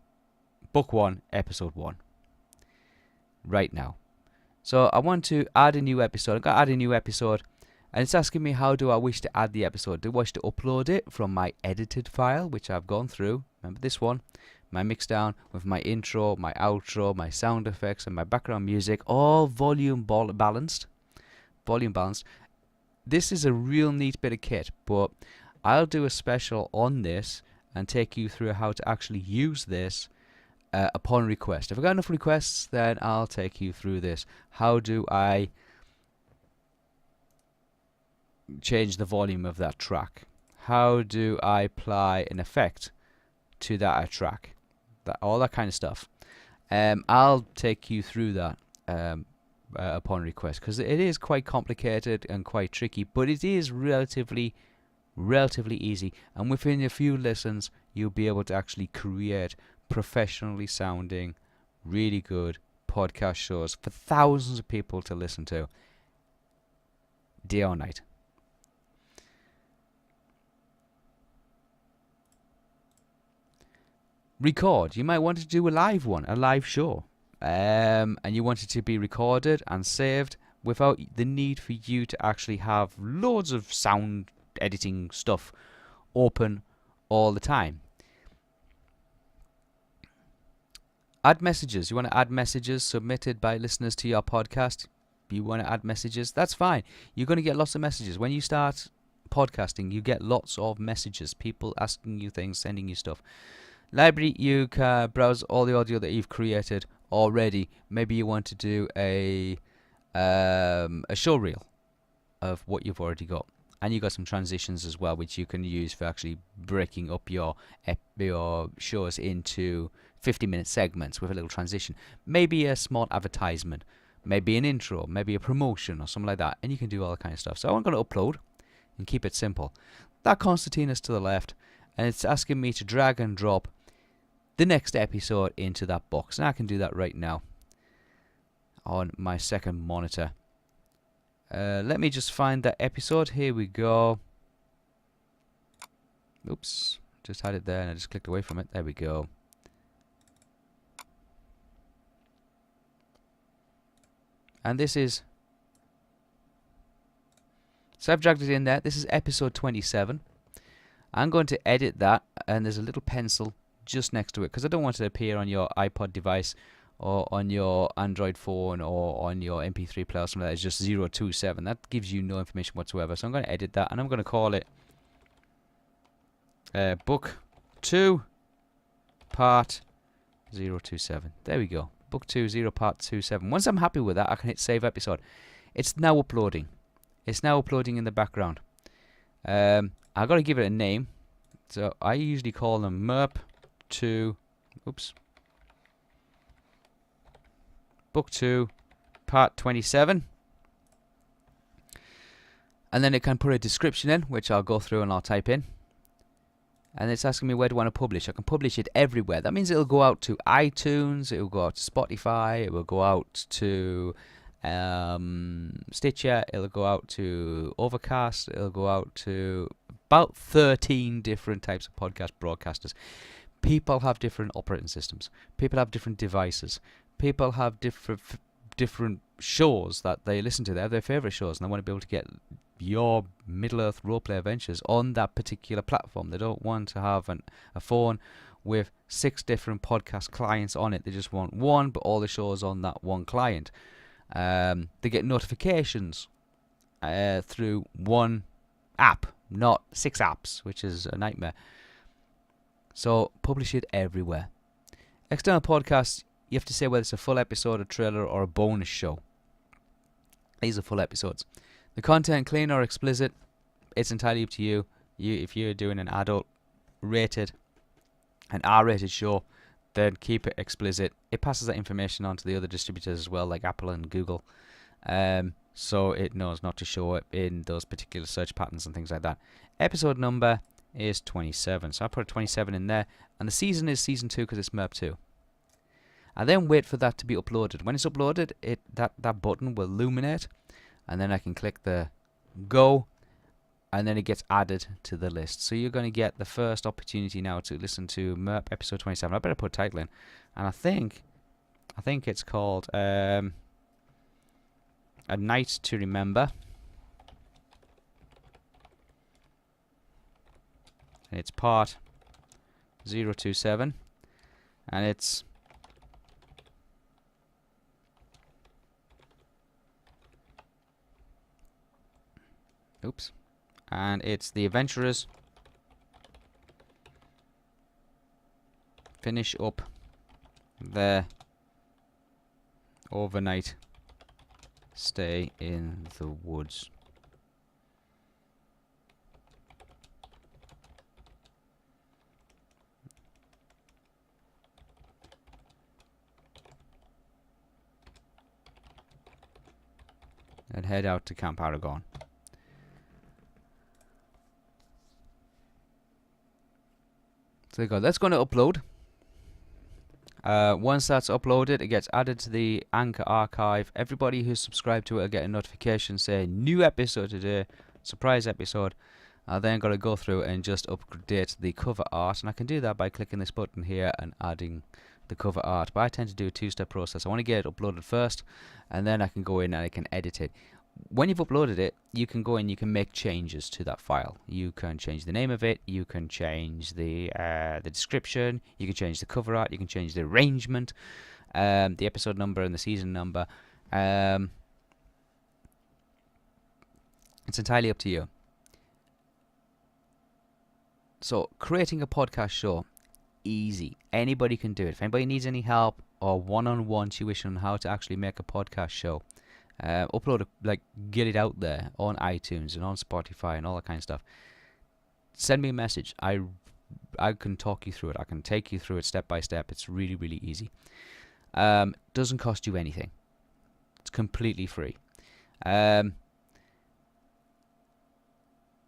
Book 1, Episode 1. Right now. So I want to add a new episode. I've got to add a new episode. And it's asking me how do I wish to add the episode. Do I wish to upload it from my edited file, which I've gone through. Remember this one? My mixdown with my intro, my outro, my sound effects, and my background music. All volume balanced. This is a real neat bit of kit, but I'll do a special on this and take you through how to actually use this upon request. If I've got enough requests, then I'll take you through this. How do I change the volume of that track? How do I apply an effect to that track? All that kind of stuff. I'll take you through that upon request, because it is quite complicated and quite tricky, but it is relatively easy, and within a few listens you'll be able to actually create professionally sounding, really good podcast shows for thousands of people to listen to day or night. Record. You might want to do a live show. And you want it to be recorded and saved without the need for you to actually have loads of sound editing stuff open all the time. Add messages. You want to add messages submitted by listeners to your podcast? You want to add messages? That's fine. You're going to get lots of messages. When you start podcasting, you get lots of messages. People asking you things, sending you stuff. Library, you can browse all the audio that you've created already. Maybe you want to do a show reel of what you've already got, and you got some transitions as well, which you can use for actually breaking up your shows into 50-minute segments with a little transition. Maybe a small advertisement, maybe an intro, maybe a promotion or something like that, and you can do all that kind of stuff. So I'm going to upload and keep it simple. That concertina is to the left, and it's asking me to drag and drop the next episode into that box, and I can do that right now on my second monitor. Let me just find that episode. Here we go. Oops, just had it there and I just clicked away from it. There we go. And this is, so I've dragged it in there. This is episode 27. I'm going to edit that, and there's a little pencil just next to it, because I don't want it to appear on your iPod device or on your Android phone or on your MP3 player or something like that, it's just 027. That gives you no information whatsoever. So I'm going to edit that, and I'm going to call it Book 2 Part 027. There we go. Book 2 0 Part 27. Once I'm happy with that, I can hit Save Episode. It's now uploading. It's now uploading in the background. I've got to give it a name. So I usually call them MERP 2. Oops. Book 2, Part 27. And then it can put a description in, which I'll go through and I'll type in. And it's asking me where do I want to publish. I can publish it everywhere. That means it'll go out to iTunes, it'll go out to Spotify, it will go out to Stitcher, it'll go out to Overcast, it'll go out to about 13 different types of podcast broadcasters. People have different operating systems. People have different devices. People have different shows that they listen to. They have their favourite shows, and they want to be able to get your Middle-earth roleplay adventures on that particular platform. They don't want to have a phone with 6 different podcast clients on it. They just want one, but all the shows on that one client. They get notifications through one app, not 6 apps, which is a nightmare. So publish it everywhere. External podcasts, you have to say whether it's a full episode, a trailer, or a bonus show. These are full episodes. The content, clean or explicit, it's entirely up to you. If you're doing an adult-rated, an R-rated show, then keep it explicit. It passes that information on to the other distributors as well, like Apple and Google. So it knows not to show it in those particular search patterns and things like that. Episode number is 27. So I put 27 in there. And the season is season 2 because it's MERP 2. I then wait for that to be uploaded. When it's uploaded, that button will illuminate. And then I can click the go. And then it gets added to the list. So you're going to get the first opportunity now to listen to MERP episode 27. I better put a title in. And I think it's called A Night to Remember. And it's part 027. And it's and it's the adventurers finish up their overnight stay in the woods. And head out to Camp Aragon. So there you go. That's going to upload. Once that's uploaded, it gets added to the Anchor archive. Everybody who's subscribed to it will get a notification saying new episode today, surprise episode. I then got to go through and just update the cover art, and I can do that by clicking this button here and adding the cover art. But I tend to do a 2-step process. I want to get it uploaded first, and then I can go in and I can edit it. When you've uploaded it, you can go in, you can make changes to that file. You can change the name of it, you can change the description, you can change the cover art, you can change the arrangement, the episode number and the season number. It's entirely up to you. So, creating a podcast show, easy. Anybody can do it. If anybody needs any help or one-on-one tuition on how to actually make a podcast show, upload it, get it out there on iTunes and on Spotify and all that kind of stuff. Send me a message. I can talk you through it. I can take you through it step by step. It's really, really easy. Doesn't cost you anything. It's completely free.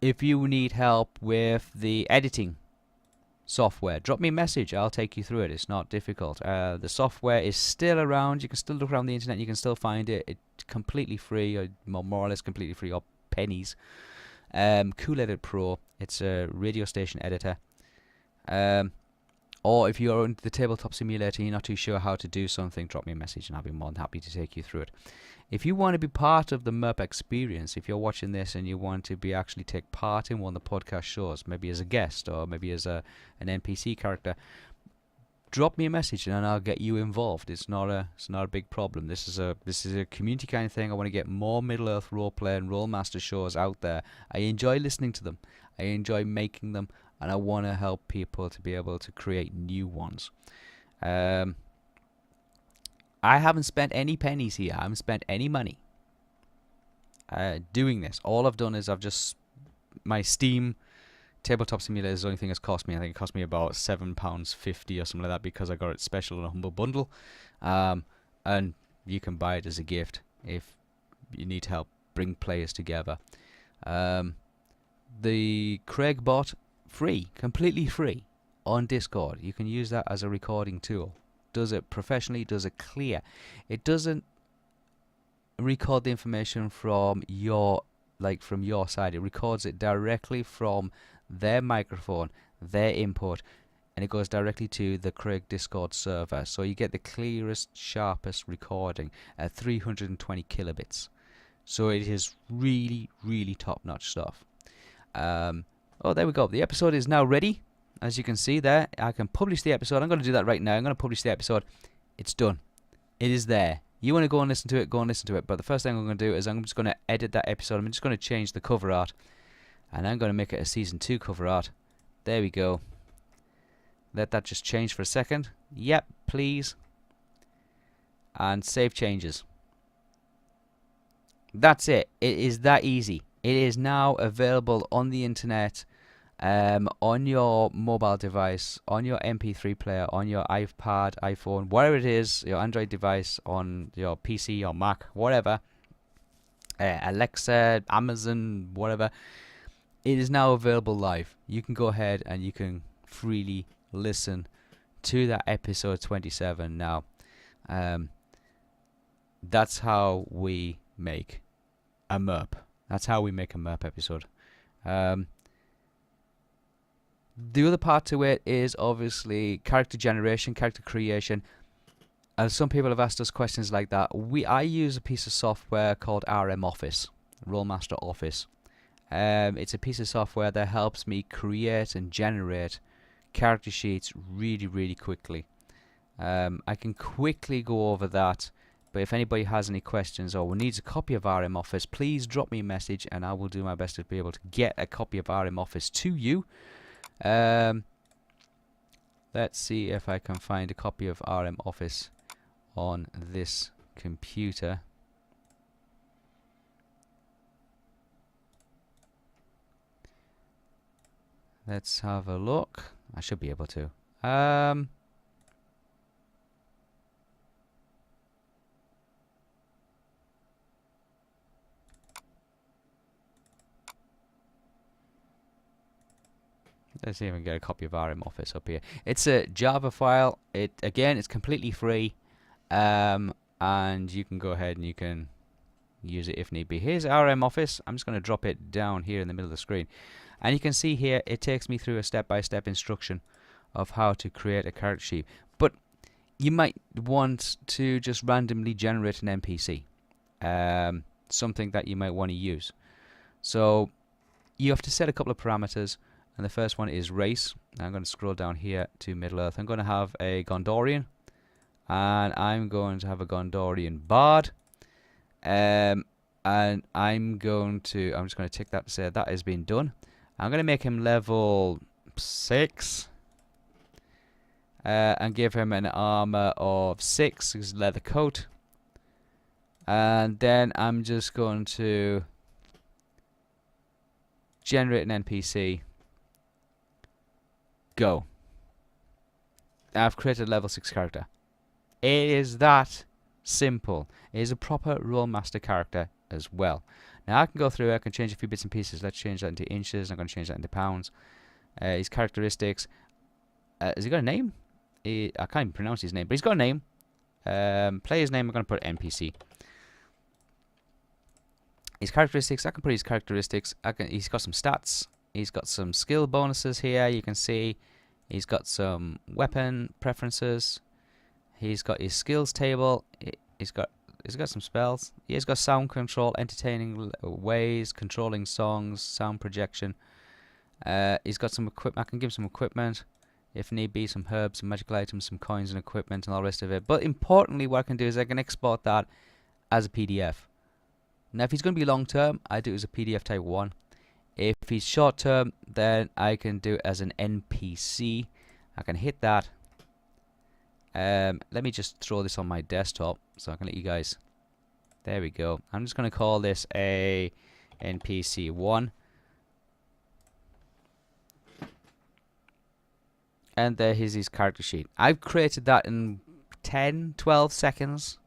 If you need help with the editing software, drop me a message. I'll take you through it. It's not difficult. The software is still around. You can still look around the internet. You can still find it. It's completely free, or more or less completely free, or pennies. Cool Edit Pro. It's a radio station editor. Or if you're on the tabletop simulator and you're not too sure how to do something, drop me a message and I'll be more than happy to take you through it. If you want to be part of the MERP experience, if you're watching this and you want to actually take part in one of the podcast shows, maybe as a guest or maybe as an NPC character, drop me a message and I'll get you involved. It's not a big problem. This is a community kind of thing. I want to get more Middle Earth roleplay and Rolemaster shows out there. I enjoy listening to them. I enjoy making them, and I want to help people to be able to create new ones. I haven't spent any pennies here. I haven't spent any money doing this. All I've done is my Steam Tabletop Simulator is the only thing that's cost me. I think it cost me about £7.50 or something like that, because I got it special in a humble bundle. And you can buy it as a gift if you need help bring players together. The Craig bot, free, completely free, on Discord. You can use that as a recording tool. Does it professionally, does it clear. It doesn't record the information from your side. It records it directly from their microphone, their input, and it goes directly to the Craig Discord server. So you get the clearest, sharpest recording at 320 kilobits. So it is really, really top-notch stuff. Oh, there we go. The episode is now ready. As you can see there, I can publish the episode. I'm going to do that right now. I'm going to publish the episode. It's done. It is there. You want to go and listen to it, go and listen to it. But the first thing I'm going to do is I'm just going to edit that episode. I'm just going to change the cover art. And I'm going to make it a Season 2 cover art. There we go. Let that just change for a second. Yep, please. And save changes. That's it. It is that easy. It is now available on the internet, on your mobile device, on your MP3 player, on your iPad, iPhone, whatever it is, your Android device, on your PC or Mac, whatever. Alexa, Amazon, whatever. It is now available live. You can go ahead and you can freely listen to that episode 27 now. That's how we make a MERP. That's how we make a MERP episode. The other part to it is obviously character generation, character creation. And some people have asked us questions like that. I use a piece of software called RM Office, Rolemaster Office. It's a piece of software that helps me create and generate character sheets really, really quickly. I can quickly go over that, but if anybody has any questions or needs a copy of RM Office, please drop me a message and I will do my best to be able to get a copy of RM Office to you. Let's see if I can find a copy of RM Office on this computer. Let's have a look. I should be able to. Let's see if we can get a copy of RM Office up here. It's a Java file. Again, it's completely free, and you can go ahead and you can use it if need be. Here's RM Office. I'm just going to drop it down here in the middle of the screen, and you can see here it takes me through a step-by-step instruction of how to create a character sheet. But you might want to just randomly generate an NPC, something that you might want to use. So you have to set a couple of parameters. And the first one is race. I'm going to scroll down here to Middle Earth. I'm going to have a Gondorian. And I'm going to have a Gondorian Bard. And I'm just going to tick that to say that has been done. I'm going to make him level 6. And give him an armor of 6, his leather coat. And then I'm just going to generate an NPC. Go. I've created a level 6 character. It is that simple. It is a proper Rolemaster character as well. Now I can go through, I can change a few bits and pieces. Let's change that into inches. I'm going to change that into pounds. His characteristics. Has he got a name? I can't even pronounce his name, but he's got a name. Player's name, I'm going to put NPC. His characteristics, I can put his characteristics. He's got some stats. He's got some skill bonuses here. You can see he's got some weapon preferences. He's got his skills table. He's got some spells. He's got sound control, entertaining ways, controlling songs, sound projection. He's got some equipment. I can give him some equipment. if need be, some herbs, some magical items, some coins and equipment and all the rest of it. But importantly, what I can do is I can export that as a PDF. Now, if he's going to be long term, I do it as a PDF type 1. If he's short term, then I can do it as an NPC. I can hit that. Let me just throw this on my desktop so I can let you guys. There we go. I'm just going to call this a NPC1. And there is his character sheet. I've created that in 10-12 seconds.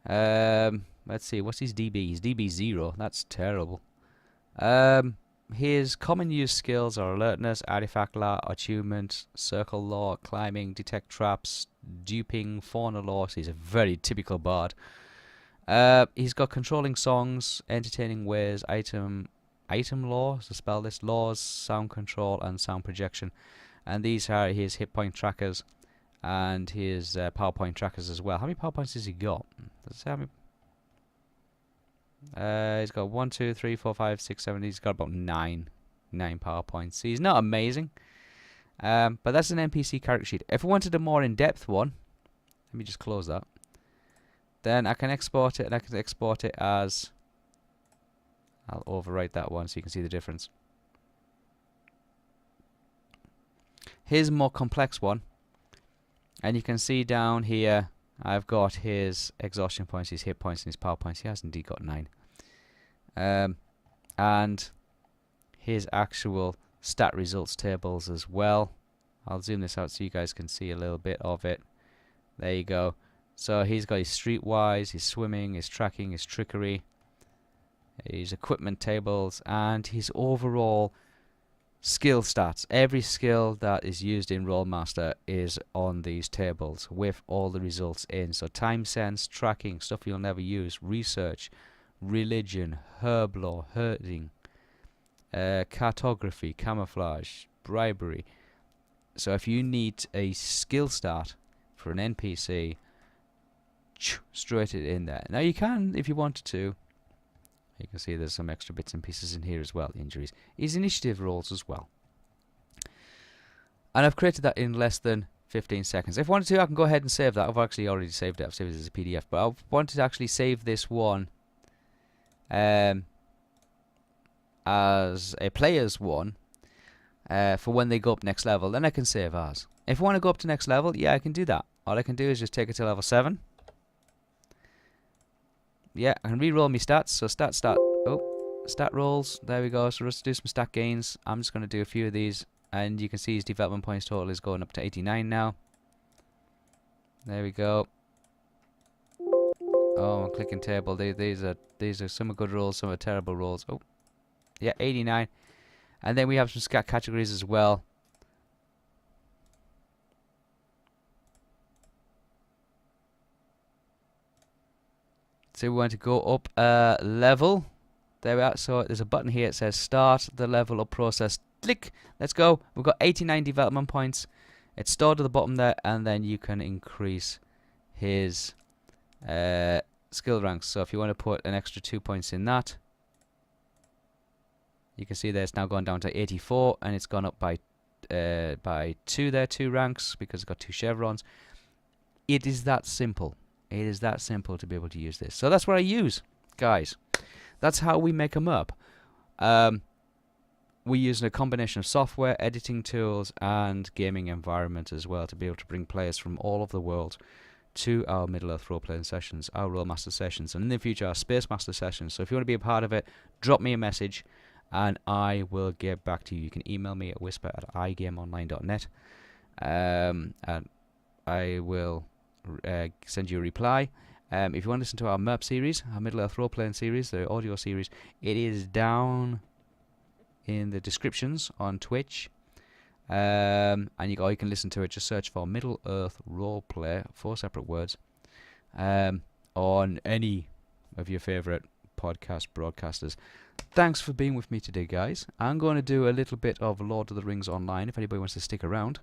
Let's see, what's his DB? His DB 0. That's terrible. His common use skills are alertness, artifact law, attunement, circle law, climbing, detect traps, duping, fauna law. So he's a very typical bard. He's got controlling songs, entertaining ways, item law, so spell list laws, sound control, and sound projection. And these are his hit point trackers and his PowerPoint trackers as well. How many PowerPoints has he got? Does it say how many? He's got 1, 2, 3, 4, 5, 6, 7. He's got about 9 PowerPoints. So he's not amazing. But that's an NPC character sheet. If I wanted a more in-depth one, let me just close that. Then I can export it, and I can export it as... I'll overwrite that one so you can see the difference. Here's a more complex one. And you can see down here, I've got his exhaustion points, his hit points, and his power points. He has indeed got 9. And his actual stat results tables as well. I'll zoom this out so you guys can see a little bit of it. There you go. So he's got his streetwise, his swimming, his tracking, his trickery, his equipment tables, and his overall skill stats. Every skill that is used in Rollmaster is on these tables with all the results in. So time sense, tracking, stuff you'll never use, research, religion, herb law, herding, cartography, camouflage, bribery. So if you need a skill stat for an NPC, straight it in there. Now you can, if you wanted to, you can see there's some extra bits and pieces in here as well, injuries. His initiative rolls as well. And I've created that in less than 15 seconds. If I wanted to, I can go ahead and save that. I've actually already saved it. I've saved it as a PDF. But I wanted to actually save this one as a player's one for when they go up next level. Then I can save as. If I want to go up to next level, yeah, I can do that. All I can do is just take it to level 7. Yeah, I can re-roll my stats. So stat rolls. There we go. So let's do some stat gains. I'm just going to do a few of these. And you can see his development points total is going up to 89 now. There we go. Oh, I'm clicking table. These are some are good rolls, some are terrible rolls. Oh, yeah, 89. And then we have some stat categories as well. So we want to go up a level. There we are. So there's a button here. It says start the level up process. Click. Let's go. We've got 89 development points. It's stored at the bottom there, and then you can increase his skill ranks. So if you want to put an extra 2 points in that, you can see there it's now gone down to 84, and it's gone up by 2 there, 2 ranks, because it's got 2 chevrons. It is that simple. It is that simple to be able to use this. So that's what I use, guys. That's how we make them up. We use a combination of software, editing tools, and gaming environment as well to be able to bring players from all over the world to our Middle-earth role-playing sessions, our Rolemaster sessions, and in the future our Space Master sessions. So if you want to be a part of it, drop me a message and I will get back to you. You can email me at wispa@igameonline.net and I will send you a reply. If you want to listen to our MERP series, our Middle-earth role-playing series, the audio series, it is down in the descriptions on Twitch. And you can listen to it. Just search for Middle-earth Roleplay, 4 separate words, on any of your favourite podcast broadcasters. Thanks for being with me today, guys. I'm going to do a little bit of Lord of the Rings Online if anybody wants to stick around.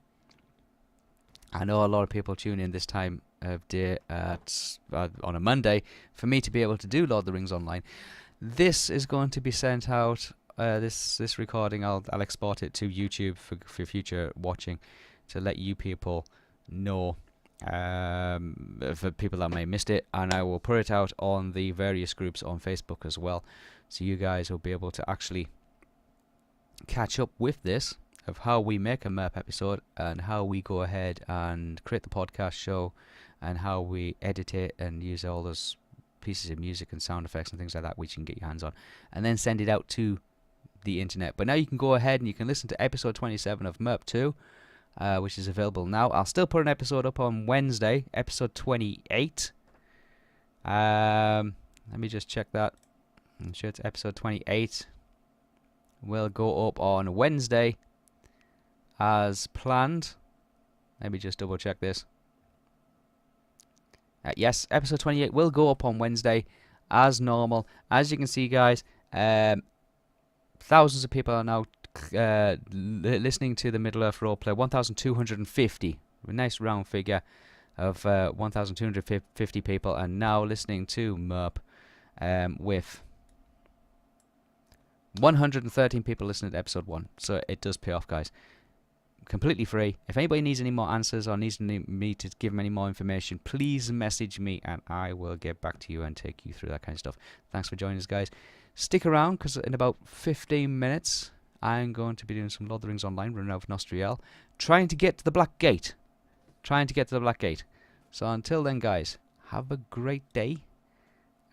I know a lot of people tune in this time of day on a Monday for me to be able to do Lord of the Rings Online. This is going to be sent out this recording, I'll export it to YouTube for future watching, to let you people know, for people that may have missed it, and I will put it out on the various groups on Facebook as well, so you guys will be able to actually catch up with this, of how we make a MERP episode and how we go ahead and create the podcast show and how we edit it and use all those pieces of music and sound effects and things like that which you can get your hands on, and then send it out to the internet. But now you can go ahead and you can listen to episode 27 of MERP 2, which is available now. I'll still put an episode up on Wednesday, episode 28. Let me just check that. I'm sure it's episode 28. Will go up on Wednesday as planned. Let me just double check this. Yes, episode 28 will go up on Wednesday as normal. As you can see, guys, thousands of people are now listening to the Middle-earth roleplay. 1,250. A nice round figure of 1,250 people are now listening to MERP, with 113 people listening to episode 1. So it does pay off, guys. Completely free. If anybody needs any more answers or needs me to give them any more information, please message me and I will get back to you and take you through that kind of stuff. Thanks for joining us, guys. Stick around, because in about 15 minutes I'm going to be doing some Lord of the Rings Online, running out of Nostriel, trying to get to the Black Gate. So until then, guys, have a great day,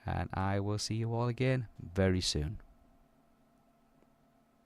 and I will see you all again very soon.